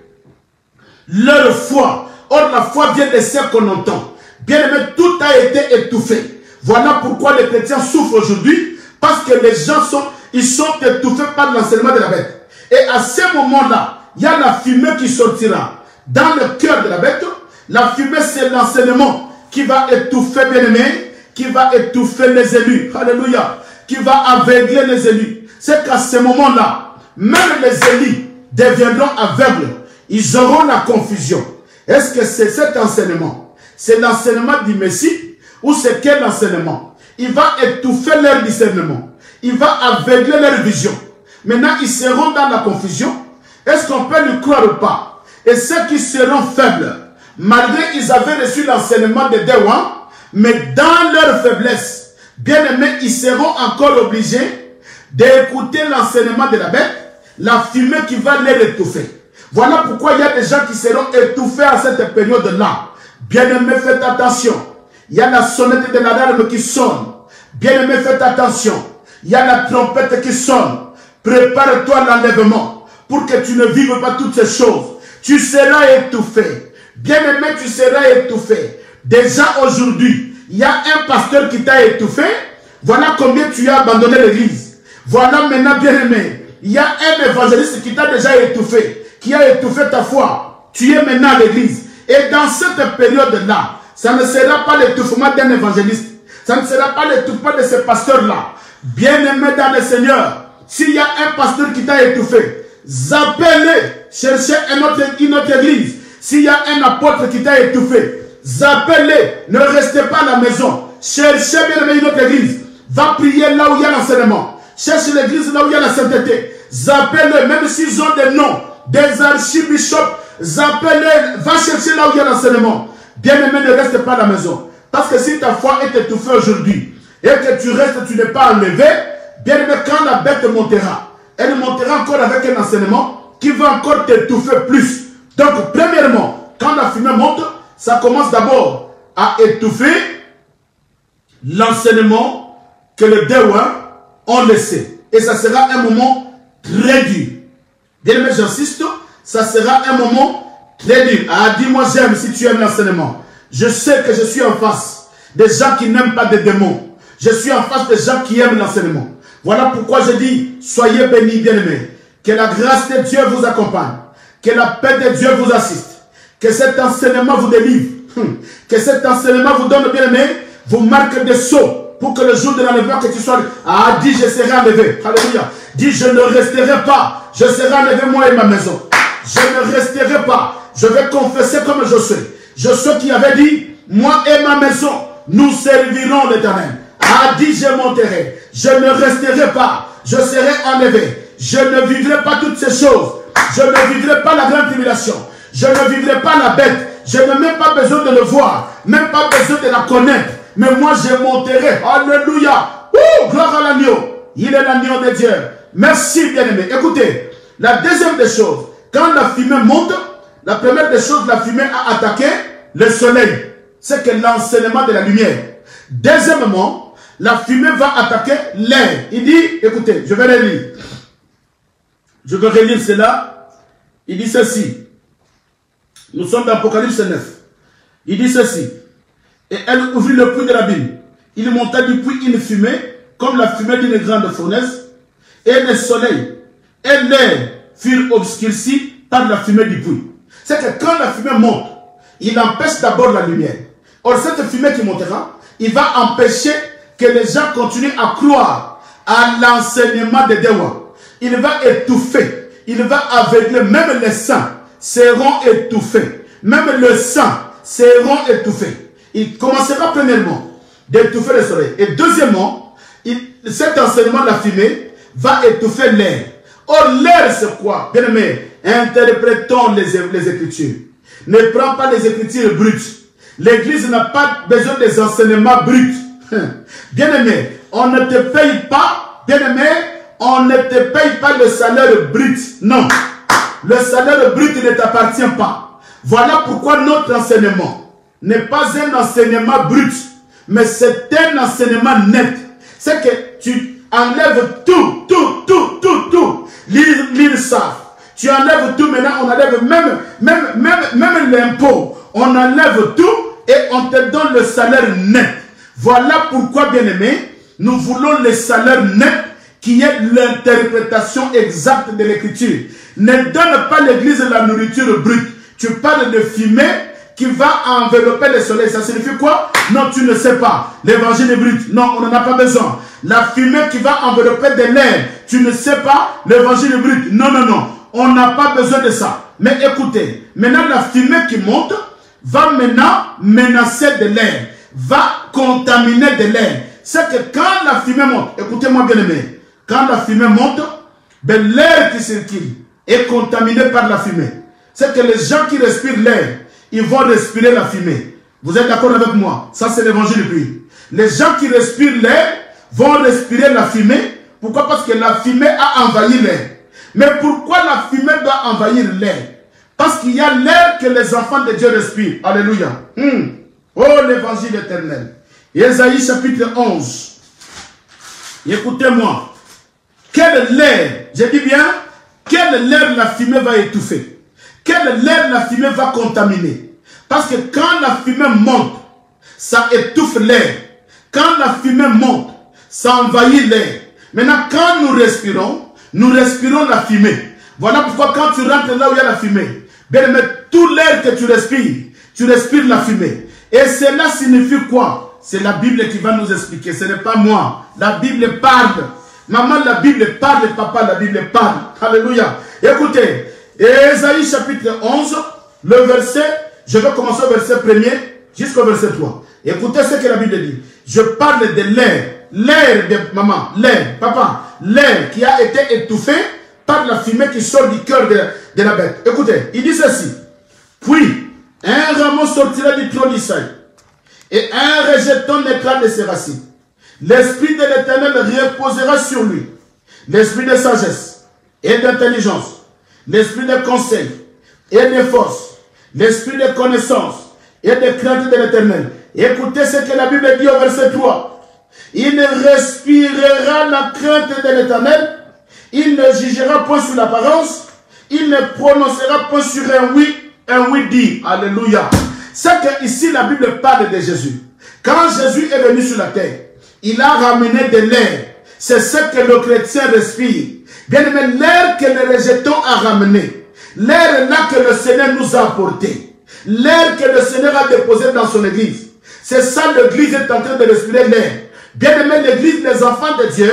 Leur foi, or la foi vient de ce qu'on entend. Bien aimé, tout a été étouffé. Voilà pourquoi les chrétiens souffrent aujourd'hui, parce que les gens sont étouffés par l'enseignement de la bête. Et à ce moment-là, il y a la fumée qui sortira dans le cœur de la bête. La fumée, c'est l'enseignement qui va étouffer, bien-aimé, qui va étouffer les élus. Alléluia. Qui va aveugler les élus. C'est qu'à ce moment-là, même les élus deviendront aveugles. Ils auront la confusion. Est-ce que c'est cet enseignement? C'est l'enseignement du Messie ou c'est quel enseignement? Il va étouffer leur discernement. Il va aveugler leur vision. Maintenant, ils seront dans la confusion. Est-ce qu'on peut lui croire ou pas? Et ceux qui seront faibles, malgré qu'ils avaient reçu l'enseignement de Dewan, mais dans leur faiblesse, bien aimés, ils seront encore obligés d'écouter l'enseignement de la bête, la fumée qui va les étouffer. Voilà pourquoi il y a des gens qui seront étouffés à cette période-là. Bien aimés, faites attention. Il y a la sonnette de l'alarme qui sonne. Bien aimés, faites attention. Il y a la trompette qui sonne. Prépare-toi à l'enlèvement pour que tu ne vives pas toutes ces choses. Tu seras étouffé. Bien-aimé, tu seras étouffé. Déjà aujourd'hui, il y a un pasteur qui t'a étouffé. Voilà combien tu as abandonné l'église. Voilà maintenant, bien-aimé, il y a un évangéliste qui t'a déjà étouffé, qui a étouffé ta foi. Tu es maintenant à l'église. Et dans cette période-là, ça ne sera pas l'étouffement d'un évangéliste. Ça ne sera pas l'étouffement de ce pasteur-là. Bien-aimé dans le Seigneur, s'il y a un pasteur qui t'a étouffé, zappez-le, cherchez une autre église. S'il y a un apôtre qui t'a étouffé, zappez-le, ne restez pas à la maison. Cherchez bien-aimé une autre église. Va prier là où il y a l'enseignement. Cherche l'église là où il y a la sainteté. Zappez-le, même s'ils ont des noms, des archibishops, zappez-le, va chercher là où il y a l'enseignement. Bien-aimé, ne reste pas à la maison. Parce que si ta foi est étouffée aujourd'hui, et que tu restes, tu n'es pas enlevé, bien-aimé, quand la bête montera, elle montera encore avec un enseignement qui va encore t'étouffer plus. Donc, premièrement, quand la fumée monte, ça commence d'abord à étouffer l'enseignement que les Dewa ont laissé. Et ça sera un moment très dur. Bien-aimé, j'insiste, ça sera un moment très dur. Ah, dis-moi j'aime si tu aimes l'enseignement. Je sais que je suis en face des gens qui n'aiment pas des démons. Je suis en face des gens qui aiment l'enseignement. Voilà pourquoi je dis, soyez bénis, bien-aimés. Que la grâce de Dieu vous accompagne. Que la paix de Dieu vous assiste. Que cet enseignement vous délivre. Que cet enseignement vous donne, bien-aimés, vous marque des sauts. Pour que le jour de l'enlèvement que tu sois... Ah, dis, je serai enlevé. Alléluia. Dis, je ne resterai pas. Je serai enlevé, moi et ma maison. Je ne resterai pas. Je vais confesser comme je suis. Josué qui avait dit, moi et ma maison, nous servirons l'Éternel. Ah, dit, je monterai. Je ne resterai pas. Je serai enlevé. Je ne vivrai pas toutes ces choses. Je ne vivrai pas la grande tribulation. Je ne vivrai pas la bête. Je n'ai même pas besoin de le voir. Même pas besoin de la connaître. Mais moi, je monterai. Alléluia. Gloire à l'agneau. Il est l'agneau de Dieu. Merci, bien-aimé. Écoutez, la deuxième des choses, quand la fumée monte, la première des choses, la fumée a attaqué le soleil. C'est que l'enseignement de la lumière. Deuxièmement, la fumée va attaquer l'air. Il dit, écoutez, je vais le lire. Je vais relire cela. Il dit ceci. Nous sommes dans Apocalypse 9. Il dit ceci. Et elle ouvrit le puits de l'abîme. Il monta du puits une fumée, comme la fumée d'une grande fournaise. Et le soleil et l'air furent obscurcis par la fumée du puits. C'est que quand la fumée monte, il empêche d'abord la lumière. Or, cette fumée qui montera, il va empêcher que les gens continuent à croire à l'enseignement de Dewa. Il va étouffer, il va aveugler, même les saints seront étouffés. Même le sang seront étouffés. Il commencera premièrement d'étouffer le soleil. Et deuxièmement, cet enseignement de la fumée va étouffer l'air. Or, l'air, c'est quoi? Bien aimé, interprétons les Écritures. Ne prends pas les Écritures brutes. L'Église n'a pas besoin des enseignements bruts. Bien aimé, on ne te paye pas, bien aimé, on ne te paye pas le salaire brut. Non. Le salaire brut ne t'appartient pas. Voilà pourquoi notre enseignement n'est pas un enseignement brut, mais c'est un enseignement net. C'est que tu enlèves tout. L'île savent. Tu enlèves tout, maintenant on enlève même l'impôt. On enlève tout et on te donne le salaire net. Voilà pourquoi, bien aimé, nous voulons le salaire net qui est l'interprétation exacte de l'écriture. Ne donne pas l'église la nourriture brute. Tu parles de fumée qui va envelopper le soleil. Ça signifie quoi? Non, tu ne sais pas. L'évangile est brut. Non, on n'en a pas besoin. La fumée qui va envelopper de l'air. Tu ne sais pas. L'évangile est brut. Non. On n'a pas besoin de ça. Mais écoutez, maintenant la fumée qui monte va maintenant menacer de l'air. Va contaminer de l'air. C'est que quand la fumée monte, écoutez-moi bien aimé, quand la fumée monte, ben l'air qui circule est contaminé par la fumée. C'est que les gens qui respirent l'air, ils vont respirer la fumée. Vous êtes d'accord avec moi? Ça, c'est l'évangile puis. Les gens qui respirent l'air vont respirer la fumée. Pourquoi? Parce que la fumée a envahi l'air. Mais pourquoi la fumée doit envahir l'air? Parce qu'il y a l'air que les enfants de Dieu respirent. Alléluia. Oh, l'évangile éternel. Ésaïe chapitre 11. Écoutez-moi. Quel air, je dis bien, quel air la fumée va étouffer? Quel air la fumée va contaminer? Parce que quand la fumée monte, ça étouffe l'air. Quand la fumée monte, ça envahit l'air. Maintenant, quand nous respirons la fumée. Voilà pourquoi quand tu rentres là où il y a la fumée, bien aimé, tout l'air que tu respires la fumée. Et cela signifie quoi? C'est la Bible qui va nous expliquer, ce n'est pas moi. La Bible parle. Maman, la Bible parle, papa, la Bible parle. Alléluia. Écoutez, Ésaïe chapitre 11, le verset, je vais commencer au verset 1er jusqu'au verset 3. Écoutez ce que la Bible dit. Je parle de l'air. L'air de maman, l'air, papa, l'air qui a été étouffé par la fumée qui sort du cœur de la bête. Écoutez, il dit ceci. Puis, un rameau sortira du trône d'Isaïe et un rejeton naîtra de ses racines. L'esprit de l'Éternel reposera sur lui. L'esprit de sagesse et d'intelligence, l'esprit de conseil et de force, l'esprit de connaissance et de crainte de l'Éternel. Écoutez ce que la Bible dit au verset 3. Il ne respirera la crainte de l'Éternel, il ne jugera point sur l'apparence, il ne prononcera point sur un oui dit. Alléluia. C'est que ici la Bible parle de Jésus. Quand Jésus est venu sur la terre, il a ramené de l'air. C'est ce que le chrétien respire. Bien aimé, l'air que le rejeton a ramené, l'air là que le Seigneur nous a apporté, l'air que le Seigneur a déposé dans son église. C'est ça, l'église est en train de respirer l'air. Bien aimé, l'église, les enfants de Dieu,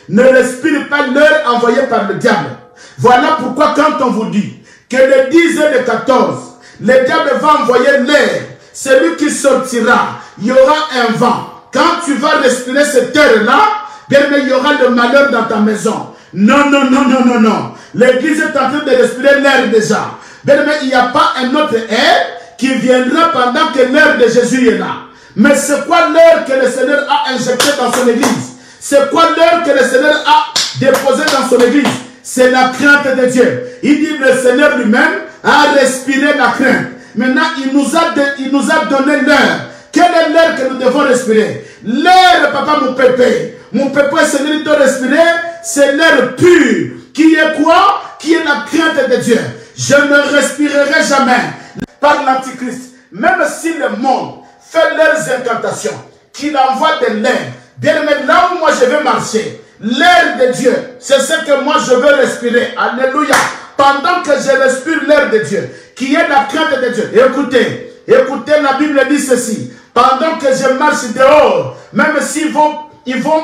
ne respirent pas l'air envoyé par le diable. Voilà pourquoi quand on vous dit que le 10 et le 14, le diable va envoyer l'air, celui qui sortira, il y aura un vent. Quand tu vas respirer cette air-là, bien aimé, il y aura le malheur dans ta maison. Non, non, non, non, non, non. L'église est en train de respirer l'air déjà. Bien aimé, il n'y a pas un autre air qui viendra pendant que l'air de Jésus est là. Mais c'est quoi l'air que le Seigneur a injecté dans son église? C'est quoi l'air que le Seigneur a déposé dans son église? C'est la crainte de Dieu. Il dit le Seigneur lui-même a respiré la crainte. Maintenant, il nous a donné l'air. Quel est l'air que nous devons respirer? L'air, papa, mon pépé. Mon pépé, Seigneur, il doit respirer. C'est l'air pur. Qui est quoi? Qui est la crainte de Dieu. Je ne respirerai jamais par l'Antichrist. Même si le monde fait leurs incantations, qu'il envoie de l'air. Bien aimé, là où moi je vais marcher, l'air de Dieu, c'est ce que moi je veux respirer. Alléluia. Pendant que je respire l'air de Dieu, qui est la crainte de Dieu. Écoutez, la Bible dit ceci. Pendant que je marche dehors, même s'ils vont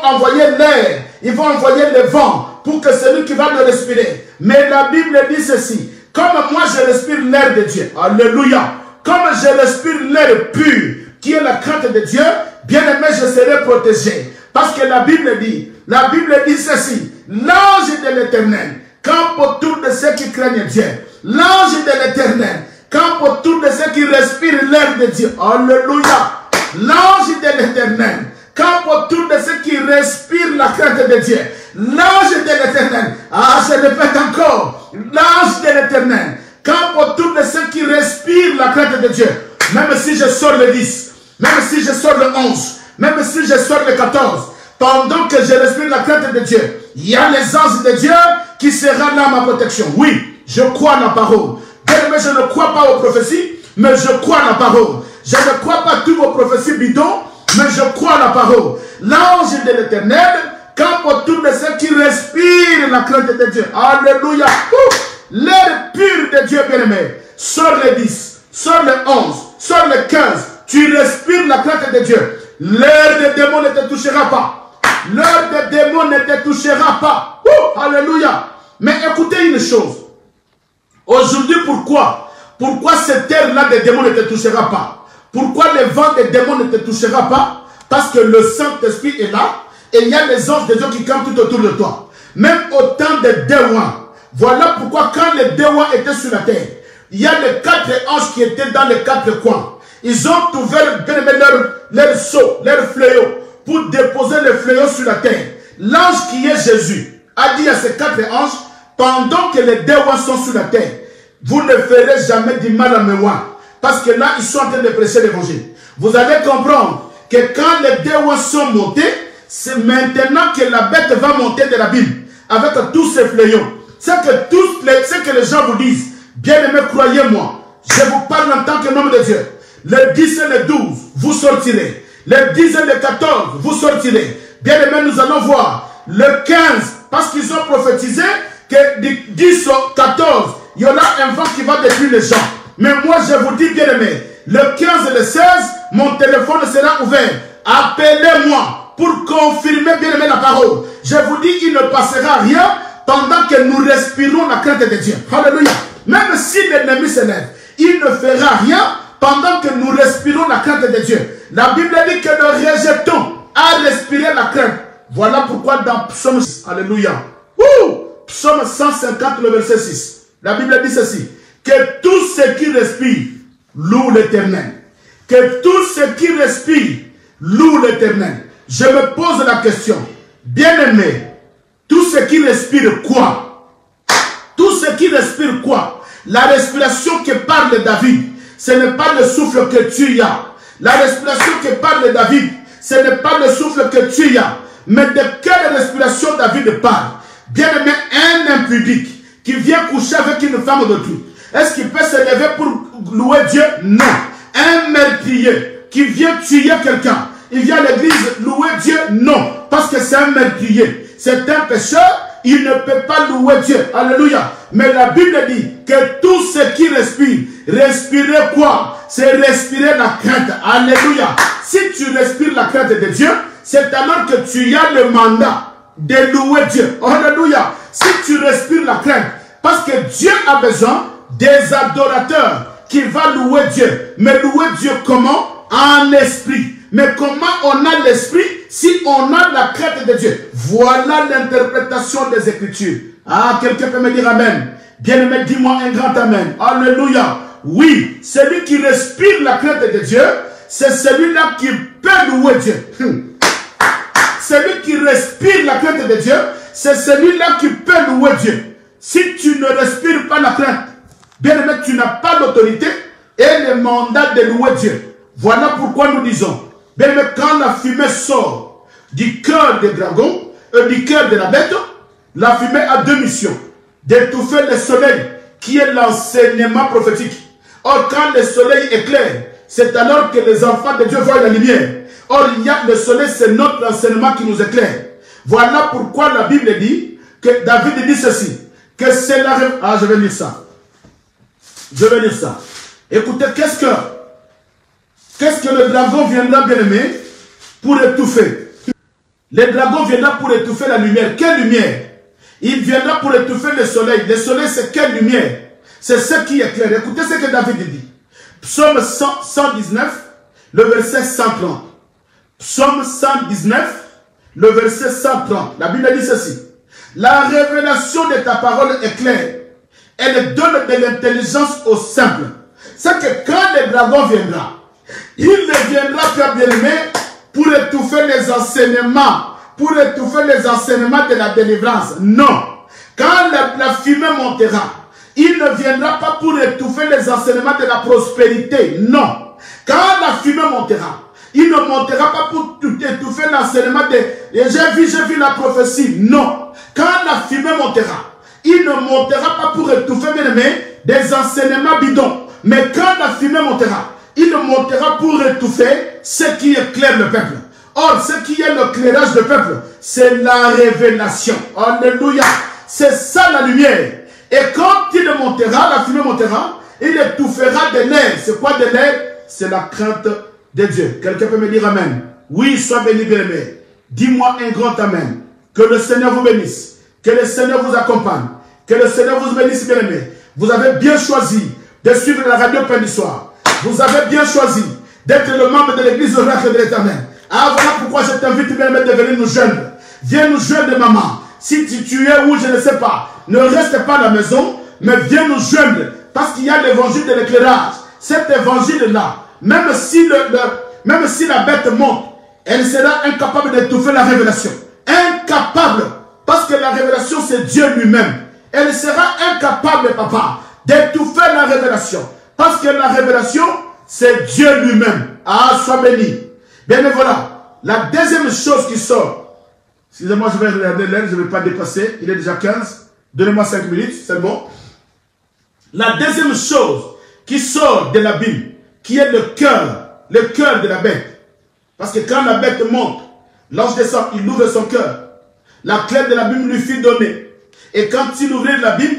envoyer l'air, ils vont envoyer le vent pour que celui qui va le respirer. Mais la Bible dit ceci. Comme moi je respire l'air de Dieu. Alléluia. Comme je respire l'air pur, qui est la crainte de Dieu, bien aimé, je serai protégé. Parce que la Bible dit ceci. L'ange de l'Éternel campe autour de ceux qui craignent Dieu. L'ange de l'Éternel campe autour de ceux qui respirent l'air de Dieu. Alléluia. L'ange de l'Éternel campe autour de ceux qui respirent la crainte de Dieu. L'ange de l'Éternel, je répète encore, l'ange de l'Éternel campe autour de ceux qui respirent la crainte de Dieu. Même si je sors le 10, même si je sors le 11, même si je sors le 14, pendant que je respire la crainte de Dieu, il y a les anges de Dieu qui seront là à ma protection. Oui, je crois en la parole. Mais je ne crois pas aux prophéties, mais je crois en la parole. Je ne crois pas à toutes vos prophéties bidons, mais je crois en la parole. L'ange de l'Éternel campe autour de ceux qui respirent la crainte de Dieu. Alléluia. L'air pur de Dieu bien-aimé. Sors le 10, sors le 11, sors le 15. Tu respires la crainte de Dieu. L'air des démons ne te touchera pas. L'air des démons ne te touchera pas. Alléluia. Mais écoutez une chose. Aujourd'hui, pourquoi cette air-là des démons ne te touchera pas? Pourquoi le vent des démons ne te touchera pas? Parce que le Saint-Esprit est là et il y a les anges de Dieu qui campent tout autour de toi. Même au temps des Déouans. Voilà pourquoi quand les Déouans étaient sur la terre, il y a les 4 anges qui étaient dans les 4 coins. Ils ont ouvert leur seau, leur fléau, pour déposer le fléau sur la terre. L'ange qui est Jésus a dit à ces 4 anges, pendant que les Déouans sont sur la terre, vous ne ferez jamais du mal à Méouan. Parce que là, ils sont en train de prêcher l'évangile. Vous allez comprendre que quand les Déouans sont montés, c'est maintenant que la bête va monter de la Bible, avec tous ces fléaux. C'est que ce que les gens vous disent, bien aimé, croyez-moi, je vous parle en tant que homme de Dieu. Le 10 et le 12, vous sortirez. Le 10 et le 14, vous sortirez. Bien aimé, nous allons voir. Le 15, parce qu'ils ont prophétisé que du 10 au 14, il y aura un vent qui va détruire les gens. Mais moi, je vous dis, bien aimé, le 15 et le 16, mon téléphone sera ouvert. Appelez-moi pour confirmer bien aimé la parole. Je vous dis, il ne passera rien pendant que nous respirons la crainte de Dieu. Alléluia. Même si l'ennemi se lève, il ne fera rien pendant que nous respirons la crainte de Dieu. La Bible dit que nous rejetons à respirer la crainte. Voilà pourquoi dans Psaume 6, alléluia, Psaume 150, le verset 6, la Bible dit ceci, que tout ce qui respire loue l'Éternel. Que tout ce qui respire loue l'Éternel. Je me pose la question, bien-aimé, tout ce qui respire quoi? Tout ce qui respire quoi? La respiration que parle David, ce n'est pas le souffle que tu as. La respiration que parle David, ce n'est pas le souffle que tu as. Mais de quelle respiration David parle? Bien-aimé, un impudique qui vient coucher avec une femme d'autrui, est-ce qu'il peut se lever pour louer Dieu? Non. Un meurtrier qui vient tuer quelqu'un, il vient à l'église louer Dieu? Non. Parce que c'est un meurtrier. C'est un pécheur, il ne peut pas louer Dieu. Alléluia. Mais la Bible dit que tout ce qui respire, respirer quoi? C'est respirer la crainte. Alléluia. Si tu respires la crainte de Dieu, c'est alors que tu as le mandat de louer Dieu. Alléluia. Si tu respires la crainte, parce que Dieu a besoin des adorateurs qui vont louer Dieu. Mais louer Dieu comment? En esprit. Mais comment on a l'esprit si on a la crainte de Dieu? Voilà l'interprétation des Écritures. Ah, quelqu'un peut me dire Amen. Bien-aimé, dis-moi un grand Amen. Alléluia. Oui, celui qui respire la crainte de Dieu, c'est celui-là qui peut louer Dieu. Celui qui respire la crainte de Dieu, c'est celui-là qui peut louer Dieu. Si tu ne respires pas la crainte, bien-aimé, tu n'as pas l'autorité et le mandat de louer Dieu. Voilà pourquoi nous disons, bien-aimé, quand la fumée sort du cœur des dragons, du cœur de la bête, la fumée a deux missions. D'étouffer le soleil, qui est l'enseignement prophétique. Or, quand le soleil éclaire, c'est alors que les enfants de Dieu voient la lumière. Or, il y a le soleil, c'est notre enseignement qui nous éclaire. Voilà pourquoi la Bible dit, que David dit ceci, que c'est la... Ah, je vais lire ça. Je vais lire ça. Écoutez, qu'est-ce que le dragon viendra, bien aimé, pour étouffer? Le dragon viendra pour étouffer la lumière. Quelle lumière? Il viendra pour étouffer le soleil. Le soleil, c'est quelle lumière? C'est ce qui éclaire. Écoutez ce que David dit. Psaume 119, le verset 130. Psaume 119, le verset 130. La Bible dit ceci. La révélation de ta parole est claire. Elle donne de l'intelligence aux simples. C'est que quand le dragon viendra, il ne viendra pas, bien aimé, pour étouffer les enseignements, de la délivrance. Non. Quand la fumée montera, il ne viendra pas pour étouffer les enseignements de la prospérité. Non. Quand la fumée montera, il ne montera pas pour étouffer l'enseignement de j'ai vu la prophétie. Non. Quand la fumée montera, il ne montera pas pour étouffer, bien aimé, des enseignements bidons. Mais quand la fumée montera, il montera pour étouffer ce qui éclaire le peuple. Or, ce qui est l'éclairage du peuple, c'est la révélation. Alléluia. C'est ça la lumière. Et quand il montera, la fumée montera, il étouffera des nerfs. C'est quoi des nerfs? C'est la crainte de Dieu. Quelqu'un peut me dire Amen? Oui, sois béni, bien-aimé. Dis-moi un grand Amen. Que le Seigneur vous bénisse. Que le Seigneur vous accompagne. Que le Seigneur vous bénisse, bien-aimé. Vous avez bien choisi de suivre la radio Pain du Soir. Vous avez bien choisi d'être le membre de l'église oracle de l'Éternel. Ah, voilà pourquoi je t'invite, bien-aimé, de venir nous joindre. Viens nous joindre, maman. Si tu es où, je ne sais pas. Ne reste pas à la maison, mais viens nous joindre. Parce qu'il y a l'évangile de l'éclairage. Cet évangile-là, même si la bête monte, elle sera incapable d'étouffer la révélation. Incapable. Parce que la révélation, c'est Dieu lui-même. Elle sera incapable, papa, d'étouffer la révélation. Parce que la révélation, c'est Dieu lui-même. Ah, sois béni. Bien, et voilà. La deuxième chose qui sort. Excusez-moi, je vais regarder l'heure, je ne vais pas dépasser. Il est déjà 15. Donnez-moi 5 minutes, c'est bon. La deuxième chose qui sort de la Bible, qui est le cœur de la bête. Parce que quand la bête monte, l'ange descend, il ouvre son cœur. La clé de la Bible lui fut donnée. Et quand il ouvrit la Bible,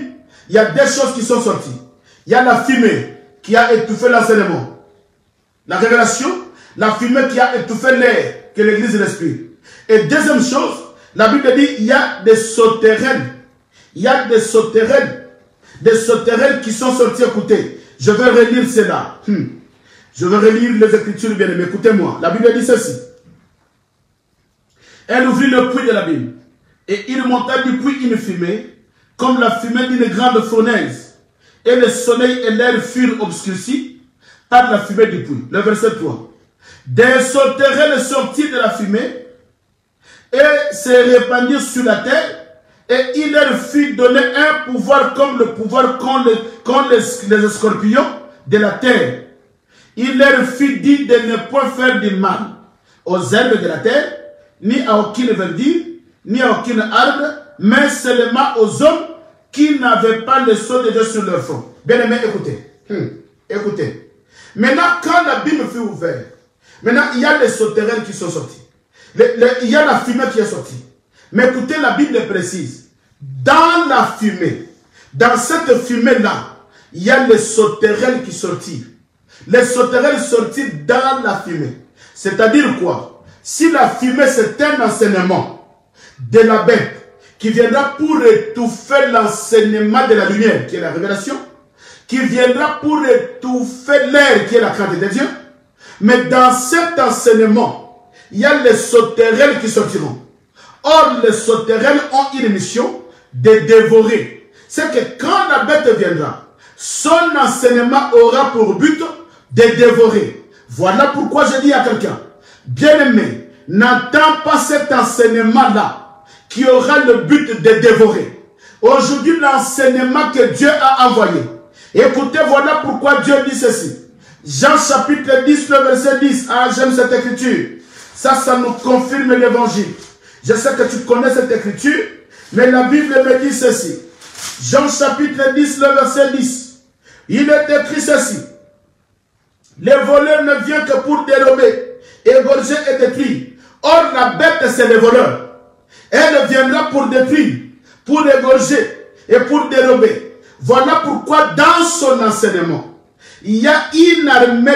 il y a des choses qui sont sorties. Il y a la fumée qui a étouffé l'enseignement. La révélation, La fumée qui a étouffé l'air que l'église respire. Et deuxième chose, la Bible dit, il y a des souterraines. Il y a des souterraines. Des souterraines qui sont sortis. Écoutez, je vais relire cela. Je vais relire les Écritures bien aimées. Écoutez-moi. La Bible dit ceci. Elle ouvrit le puits de la Bible. Et il monta du puits une fumée, comme la fumée d'une grande fournaise. Et le soleil et l'air furent obscurcis par la fumée du puits. Le verset 3. Des sauterelles sortirent de la fumée et se répandirent sur la terre. Et il leur fut donné un pouvoir comme le pouvoir qu'ont les scorpions de la terre. Il leur fut dit de ne point faire du mal aux herbes de la terre, ni à aucune verdure, ni à aucune arbre, mais seulement aux hommes qui n'avaient pas le sceau de Dieu sur leur front. Bien aimé, écoutez. Écoutez. Maintenant, quand la Bible fut ouverte, maintenant, il y a les sauterelles qui sont sortis. Il y a la fumée qui est sortie. Mais écoutez, la Bible précise. Dans la fumée, dans cette fumée-là, il y a les sauterelles qui sortirent. Les sauterelles sortirent dans la fumée. C'est-à-dire quoi? Si la fumée, c'est un enseignement de la bête qui viendra pour étouffer l'enseignement de la lumière, qui est la révélation, qui viendra pour étouffer l'air, qui est la crainte de Dieu. Mais dans cet enseignement, il y a les sauterelles qui sortiront. Or, les sauterelles ont une mission de dévorer. C'est que quand la bête viendra, son enseignement aura pour but de dévorer. Voilà pourquoi je dis à quelqu'un, bien-aimé, n'entends pas cet enseignement-là qui aura le but de dévorer. Aujourd'hui, l'enseignement que Dieu a envoyé. Écoutez, voilà pourquoi Dieu dit ceci. Jean chapitre 10, le verset 10. Ah, j'aime cette écriture. Ça nous confirme l'évangile. Je sais que tu connais cette écriture, mais la Bible me dit ceci. Jean chapitre 10, le verset 10. Il est écrit ceci. Les voleurs ne viennent que pour dérober, égorger et détruire. Or, la bête, c'est les voleurs. Elle viendra pour détruire, pour égorger et pour dérober. Voilà pourquoi dans son enseignement, il y a une armée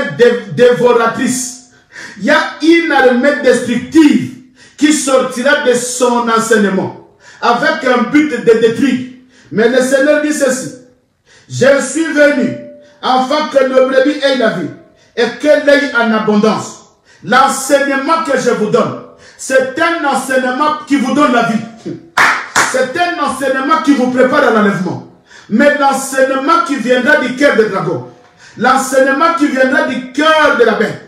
dévoratrice. Il y a une armée destructive qui sortira de son enseignement avec un but de détruire. Mais le Seigneur dit ceci. Je suis venu afin que le brebis ait la vie et qu'elle ait en abondance. L'enseignement que je vous donne, c'est un enseignement qui vous donne la vie. C'est un enseignement qui vous prépare à l'enlèvement. Mais l'enseignement qui viendra du cœur de dragon, l'enseignement qui viendra du cœur de la bête,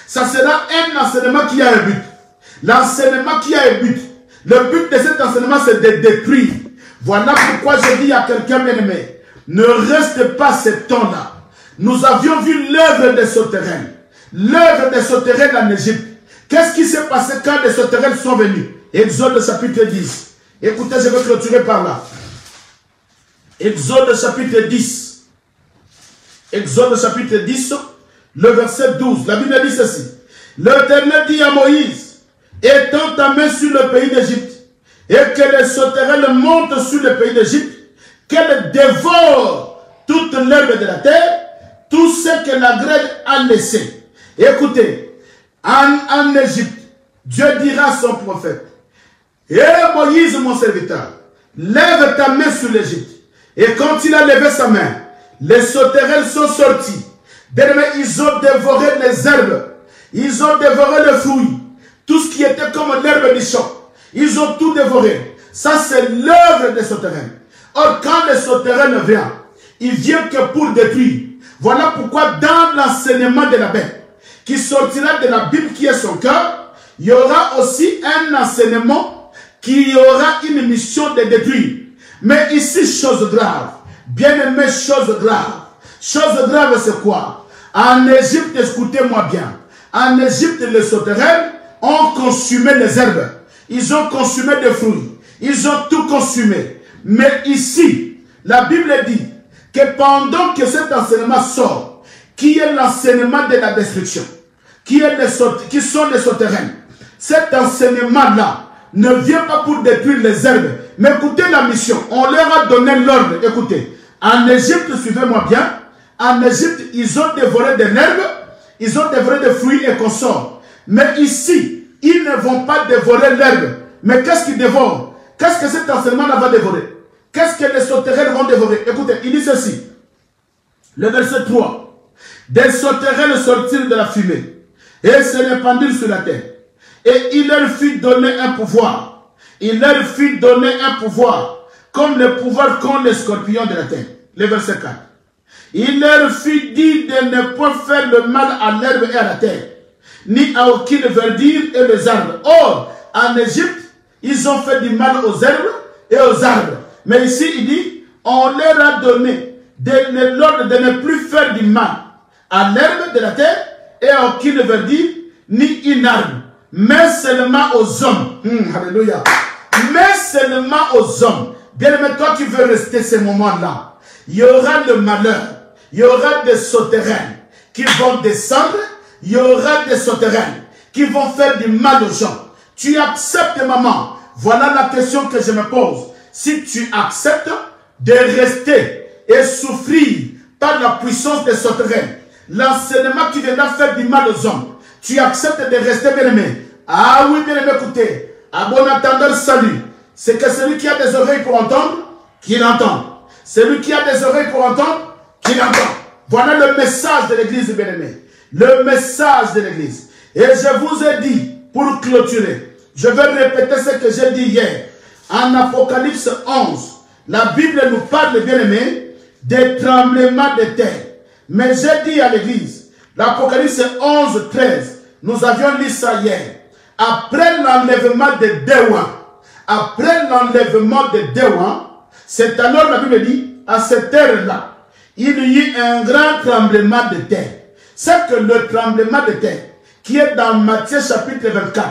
ça sera un enseignement qui a un but. L'enseignement qui a un but. Le but de cet enseignement, c'est de détruire. Voilà pourquoi je dis à quelqu'un bien-aimé, ne reste pas ce temps-là. Nous avions vu l'œuvre des sauterelles. L'œuvre des sauterelles en Égypte. Qu'est-ce qui s'est passé quand les sauterelles sont venus? Exode chapitre 10. Écoutez, je vais clôturer par là. Exode chapitre 10. Exode chapitre 10, le verset 12. La Bible dit ceci. L'Éternel dit à Moïse, étends ta main sur le pays d'Égypte, et que les sauterelles montent sur le pays d'Égypte, qu'elles dévorent toute l'herbe de la terre, tout ce que la grêle a laissé. Écoutez, en Égypte, Dieu dira à son prophète, et Moïse, mon serviteur, lève ta main sur l'Égypte. Et quand il a levé sa main, les sauterelles sont sorties. Ils ont dévoré les herbes. Ils ont dévoré le fruit. Tout ce qui était comme l'herbe du champ. Ils ont tout dévoré. Ça, c'est l'œuvre des sauterelles. Or, quand les sauterelles viennent, ils viennent que pour détruire. Voilà pourquoi dans l'enseignement de la bête, qui sortira de la Bible qui est son cœur, il y aura aussi un enseignement qui aura une mission de détruire. Mais ici, chose grave. Bien-aimé, chose grave. Chose grave, c'est quoi? En Égypte, écoutez-moi bien. En Égypte, les sauterelles ont consumé les herbes. Ils ont consumé des fruits. Ils ont tout consumé. Mais ici, la Bible dit que pendant que cet enseignement sort, qui est l'enseignement de la destruction, qui sont les sauterelles, cet enseignement-là ne vient pas pour détruire les herbes. Mais écoutez la mission. On leur a donné l'ordre. Écoutez. En Égypte, suivez-moi bien. En Égypte, ils ont dévoré des herbes. ils ont dévoré des fruits et consorts. Mais ici, ils ne vont pas dévorer l'herbe. Mais qu'est-ce qu'ils dévorent? Qu'est-ce que cet enseignement-là va dévorer? Qu'est-ce que les sauterelles vont dévorer? Écoutez, il dit ceci. Le verset 3. Des sauterelles sortirent de la fumée et se répandirent sur la terre. Et il leur fit donner un pouvoir. Il leur fit donner un pouvoir, comme le pouvoir qu'ont les scorpions de la terre. Le verset 4. Il leur fit dire de ne pas faire le mal à l'herbe et à la terre, ni à aucune verdure et les arbres. Or, en Égypte, ils ont fait du mal aux herbes et aux arbres. Mais ici, il dit, on leur a donné l'ordre de ne plus faire du mal à l'herbe de la terre et à aucune verdure, ni une arbre, mais seulement aux hommes. Alléluia. Mais seulement aux hommes. Bien-aimé, toi qui veux rester ces moments-là, il y aura le malheur, il y aura des sauterelles qui vont descendre, il y aura des sauterelles qui vont faire du mal aux gens. Tu acceptes, maman. Voilà la question que je me pose. Si tu acceptes de rester et souffrir par la puissance des sauterelles, l'enseignement qui viendra faire du mal aux hommes, tu acceptes de rester bien-aimé. Ah oui, bien-aimé, écoutez, à bon entendeur, salut. C'est que celui qui a des oreilles pour entendre, qu'il entende. Celui qui a des oreilles pour entendre, qu'il entende. Voilà le message de l'église, bien-aimé. Le message de l'église. Et je vous ai dit, pour clôturer, je vais répéter ce que j'ai dit hier. En Apocalypse 11, la Bible nous parle, bien-aimé, des tremblements de terre. Mais j'ai dit à l'église, l'Apocalypse 11, 13, nous avions lu ça hier. Après l'enlèvement de Dewa, c'est alors la Bible dit, à cette heure-là, il y eut un grand tremblement de terre. C'est que le tremblement de terre, qui est dans Matthieu chapitre 24,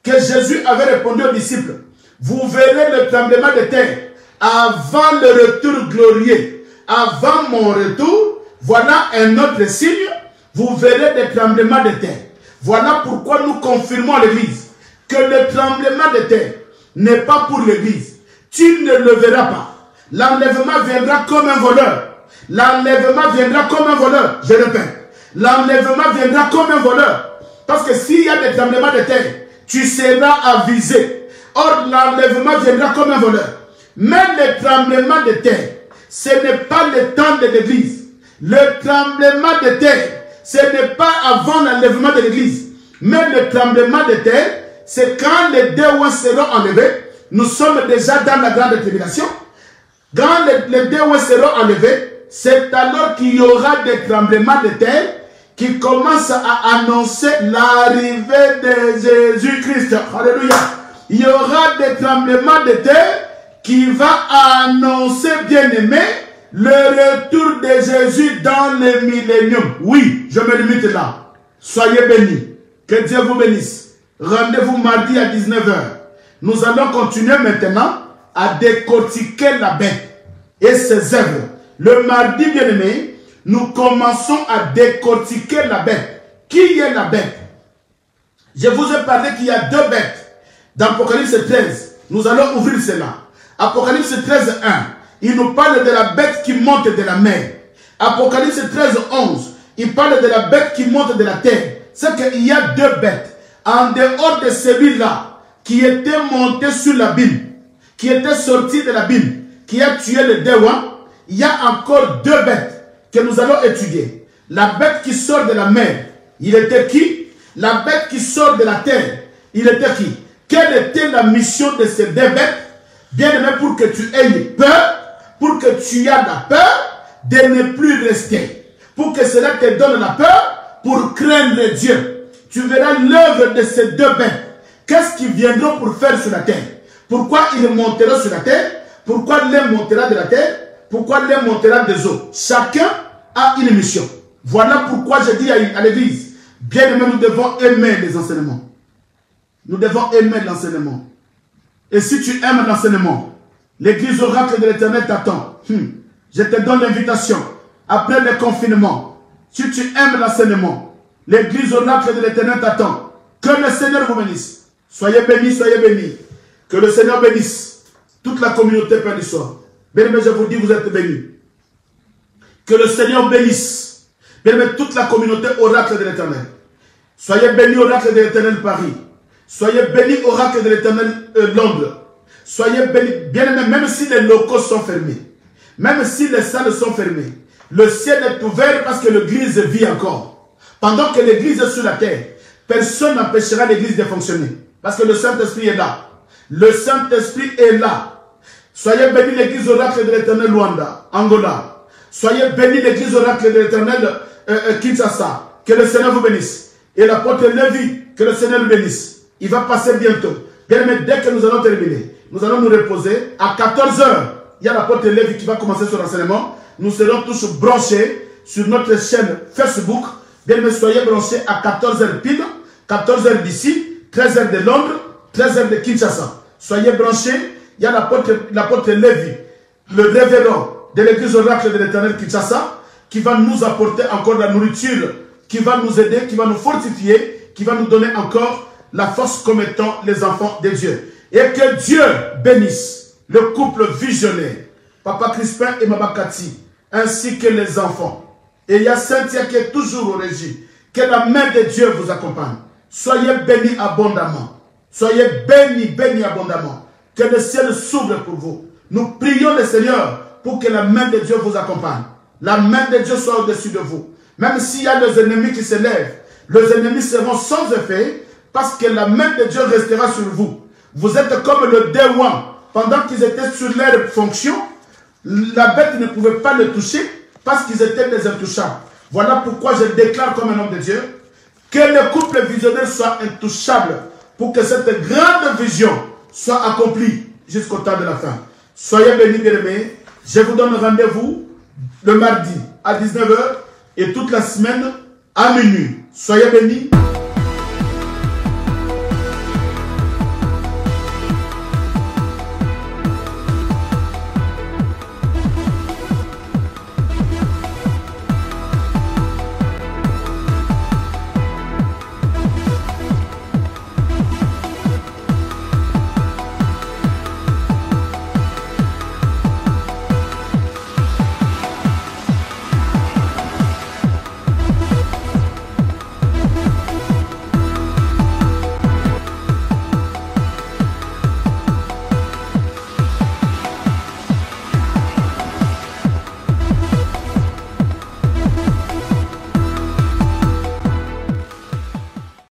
que Jésus avait répondu aux disciples, vous verrez le tremblement de terre avant le retour glorieux, avant mon retour, voilà un autre signe, vous verrez des tremblements de terre. Voilà pourquoi nous confirmons à l'église que le tremblement de terre n'est pas pour l'église. Tu ne le verras pas. L'enlèvement viendra comme un voleur. L'enlèvement viendra comme un voleur. Je répète. L'enlèvement viendra comme un voleur. Parce que s'il y a des tremblements de terre, tu seras avisé. Or, l'enlèvement viendra comme un voleur. Mais le tremblement de terre, ce n'est pas le temps de l'église. Le tremblement de terre, ce n'est pas avant l'enlèvement de l'église. Mais le tremblement de terre, c'est quand les deux seront enlevés. Nous sommes déjà dans la grande tribulation. Quand les deux seront enlevés, c'est alors qu'il y aura des tremblements de terre qui commencent à annoncer l'arrivée de Jésus-Christ. Alléluia. Il y aura des tremblements de terre qui va annoncer, bien-aimé, le retour de Jésus dans le millénium. Oui, je me limite là. Soyez bénis. Que Dieu vous bénisse. Rendez-vous mardi à 19 h. Nous allons continuer maintenant à décortiquer la bête et ses œuvres. Le mardi, bien-aimé, nous commençons à décortiquer la bête. Qui est la bête? Je vous ai parlé qu'il y a deux bêtes. Dans Apocalypse 13, nous allons ouvrir cela. Apocalypse 13, 1, il nous parle de la bête qui monte de la mer. Apocalypse 13, 11, il parle de la bête qui monte de la terre. C'est qu'il y a deux bêtes. En dehors de celui-là, qui était monté sur l'abîme, qui était sorti de l'abîme, qui a tué le Dewa, il y a encore deux bêtes que nous allons étudier. La bête qui sort de la mer, il était qui? La bête qui sort de la terre, il était qui? Quelle était la mission de ces deux bêtes? Bien aimé, pour que tu aies peur, pour que tu aies la peur de ne plus rester, pour que cela te donne la peur, pour craindre Dieu. Tu verras l'œuvre de ces deux bêtes. Qu'est-ce qu'ils viendront pour faire sur la terre? Pourquoi ils monteront sur la terre? Pourquoi l'un montera de la terre? Pourquoi l'un montera des eaux? Chacun a une mission. Voilà pourquoi je dis à l'église, bien aimé, nous devons aimer les enseignements. Nous devons aimer l'enseignement. Et si tu aimes l'enseignement, l'église oracle de l'Éternel t'attend. Je te donne l'invitation. Après le confinement, si tu aimes l'enseignement, l'église oracle de l'Éternel t'attend. Que le Seigneur vous bénisse. Soyez bénis, soyez bénis. Que le Seigneur bénisse toute la communauté Père du soir. Bien aimé, je vous dis, vous êtes bénis. Que le Seigneur bénisse Bien-aimés, toute la communauté oracle de l'Éternel. Soyez bénis, oracle de l'Éternel Paris. Soyez bénis, oracle de l'Éternel Londres. Soyez bénis, bien-aimés, même si les locaux sont fermés, même si les salles sont fermées, le ciel est ouvert parce que l'église vit encore. Pendant que l'église est sur la terre, personne n'empêchera l'église de fonctionner. Parce que le Saint-Esprit est là. Le Saint-Esprit est là. Soyez bénis l'église oracle de l'Éternel Luanda, Angola. Soyez bénis l'église oracle de l'Éternel Kinshasa. Que le Seigneur vous bénisse. Et l'apôtre Lévi, que le Seigneur le bénisse. Il va passer bientôt. Bien aimé, dès que nous allons terminer, nous allons nous reposer. À 14 h, il y a l'apôtre Lévi qui va commencer son enseignement. Nous serons tous branchés sur notre chaîne Facebook. Bien aimé, soyez branchés à 14 h pile, 14 h d'ici, 13 h de Londres, 13 h de Kinshasa. Soyez branchés. Il y a l'apôtre Lévi, le révérend de l'église oracle de l'Éternel Kinshasa, qui va nous apporter encore la nourriture, qui va nous aider, qui va nous fortifier, qui va nous donner encore la force comme étant les enfants de Dieu. Et que Dieu bénisse le couple visionnaire, Papa Crispin et Mama Cathy, ainsi que les enfants. Et il y a Cynthia qui est toujours au régime. Que la main de Dieu vous accompagne. Soyez bénis abondamment. Soyez bénis, bénis abondamment. Que le ciel s'ouvre pour vous. Nous prions le Seigneur pour que la main de Dieu vous accompagne. La main de Dieu soit au-dessus de vous. Même s'il y a des ennemis qui se lèvent, les ennemis seront sans effet parce que la main de Dieu restera sur vous. Vous êtes comme le déwan. Pendant qu'ils étaient sur leur fonction, la bête ne pouvait pas le toucher parce qu'ils étaient des intouchables. Voilà pourquoi je déclare comme un homme de Dieu que le couple visionnaire soit intouchable pour que cette grande vision soit accomplie jusqu'au temps de la fin. Soyez bénis, bien-aimés. Je vous donne rendez-vous le mardi à 19 h et toute la semaine à minuit. Soyez bénis.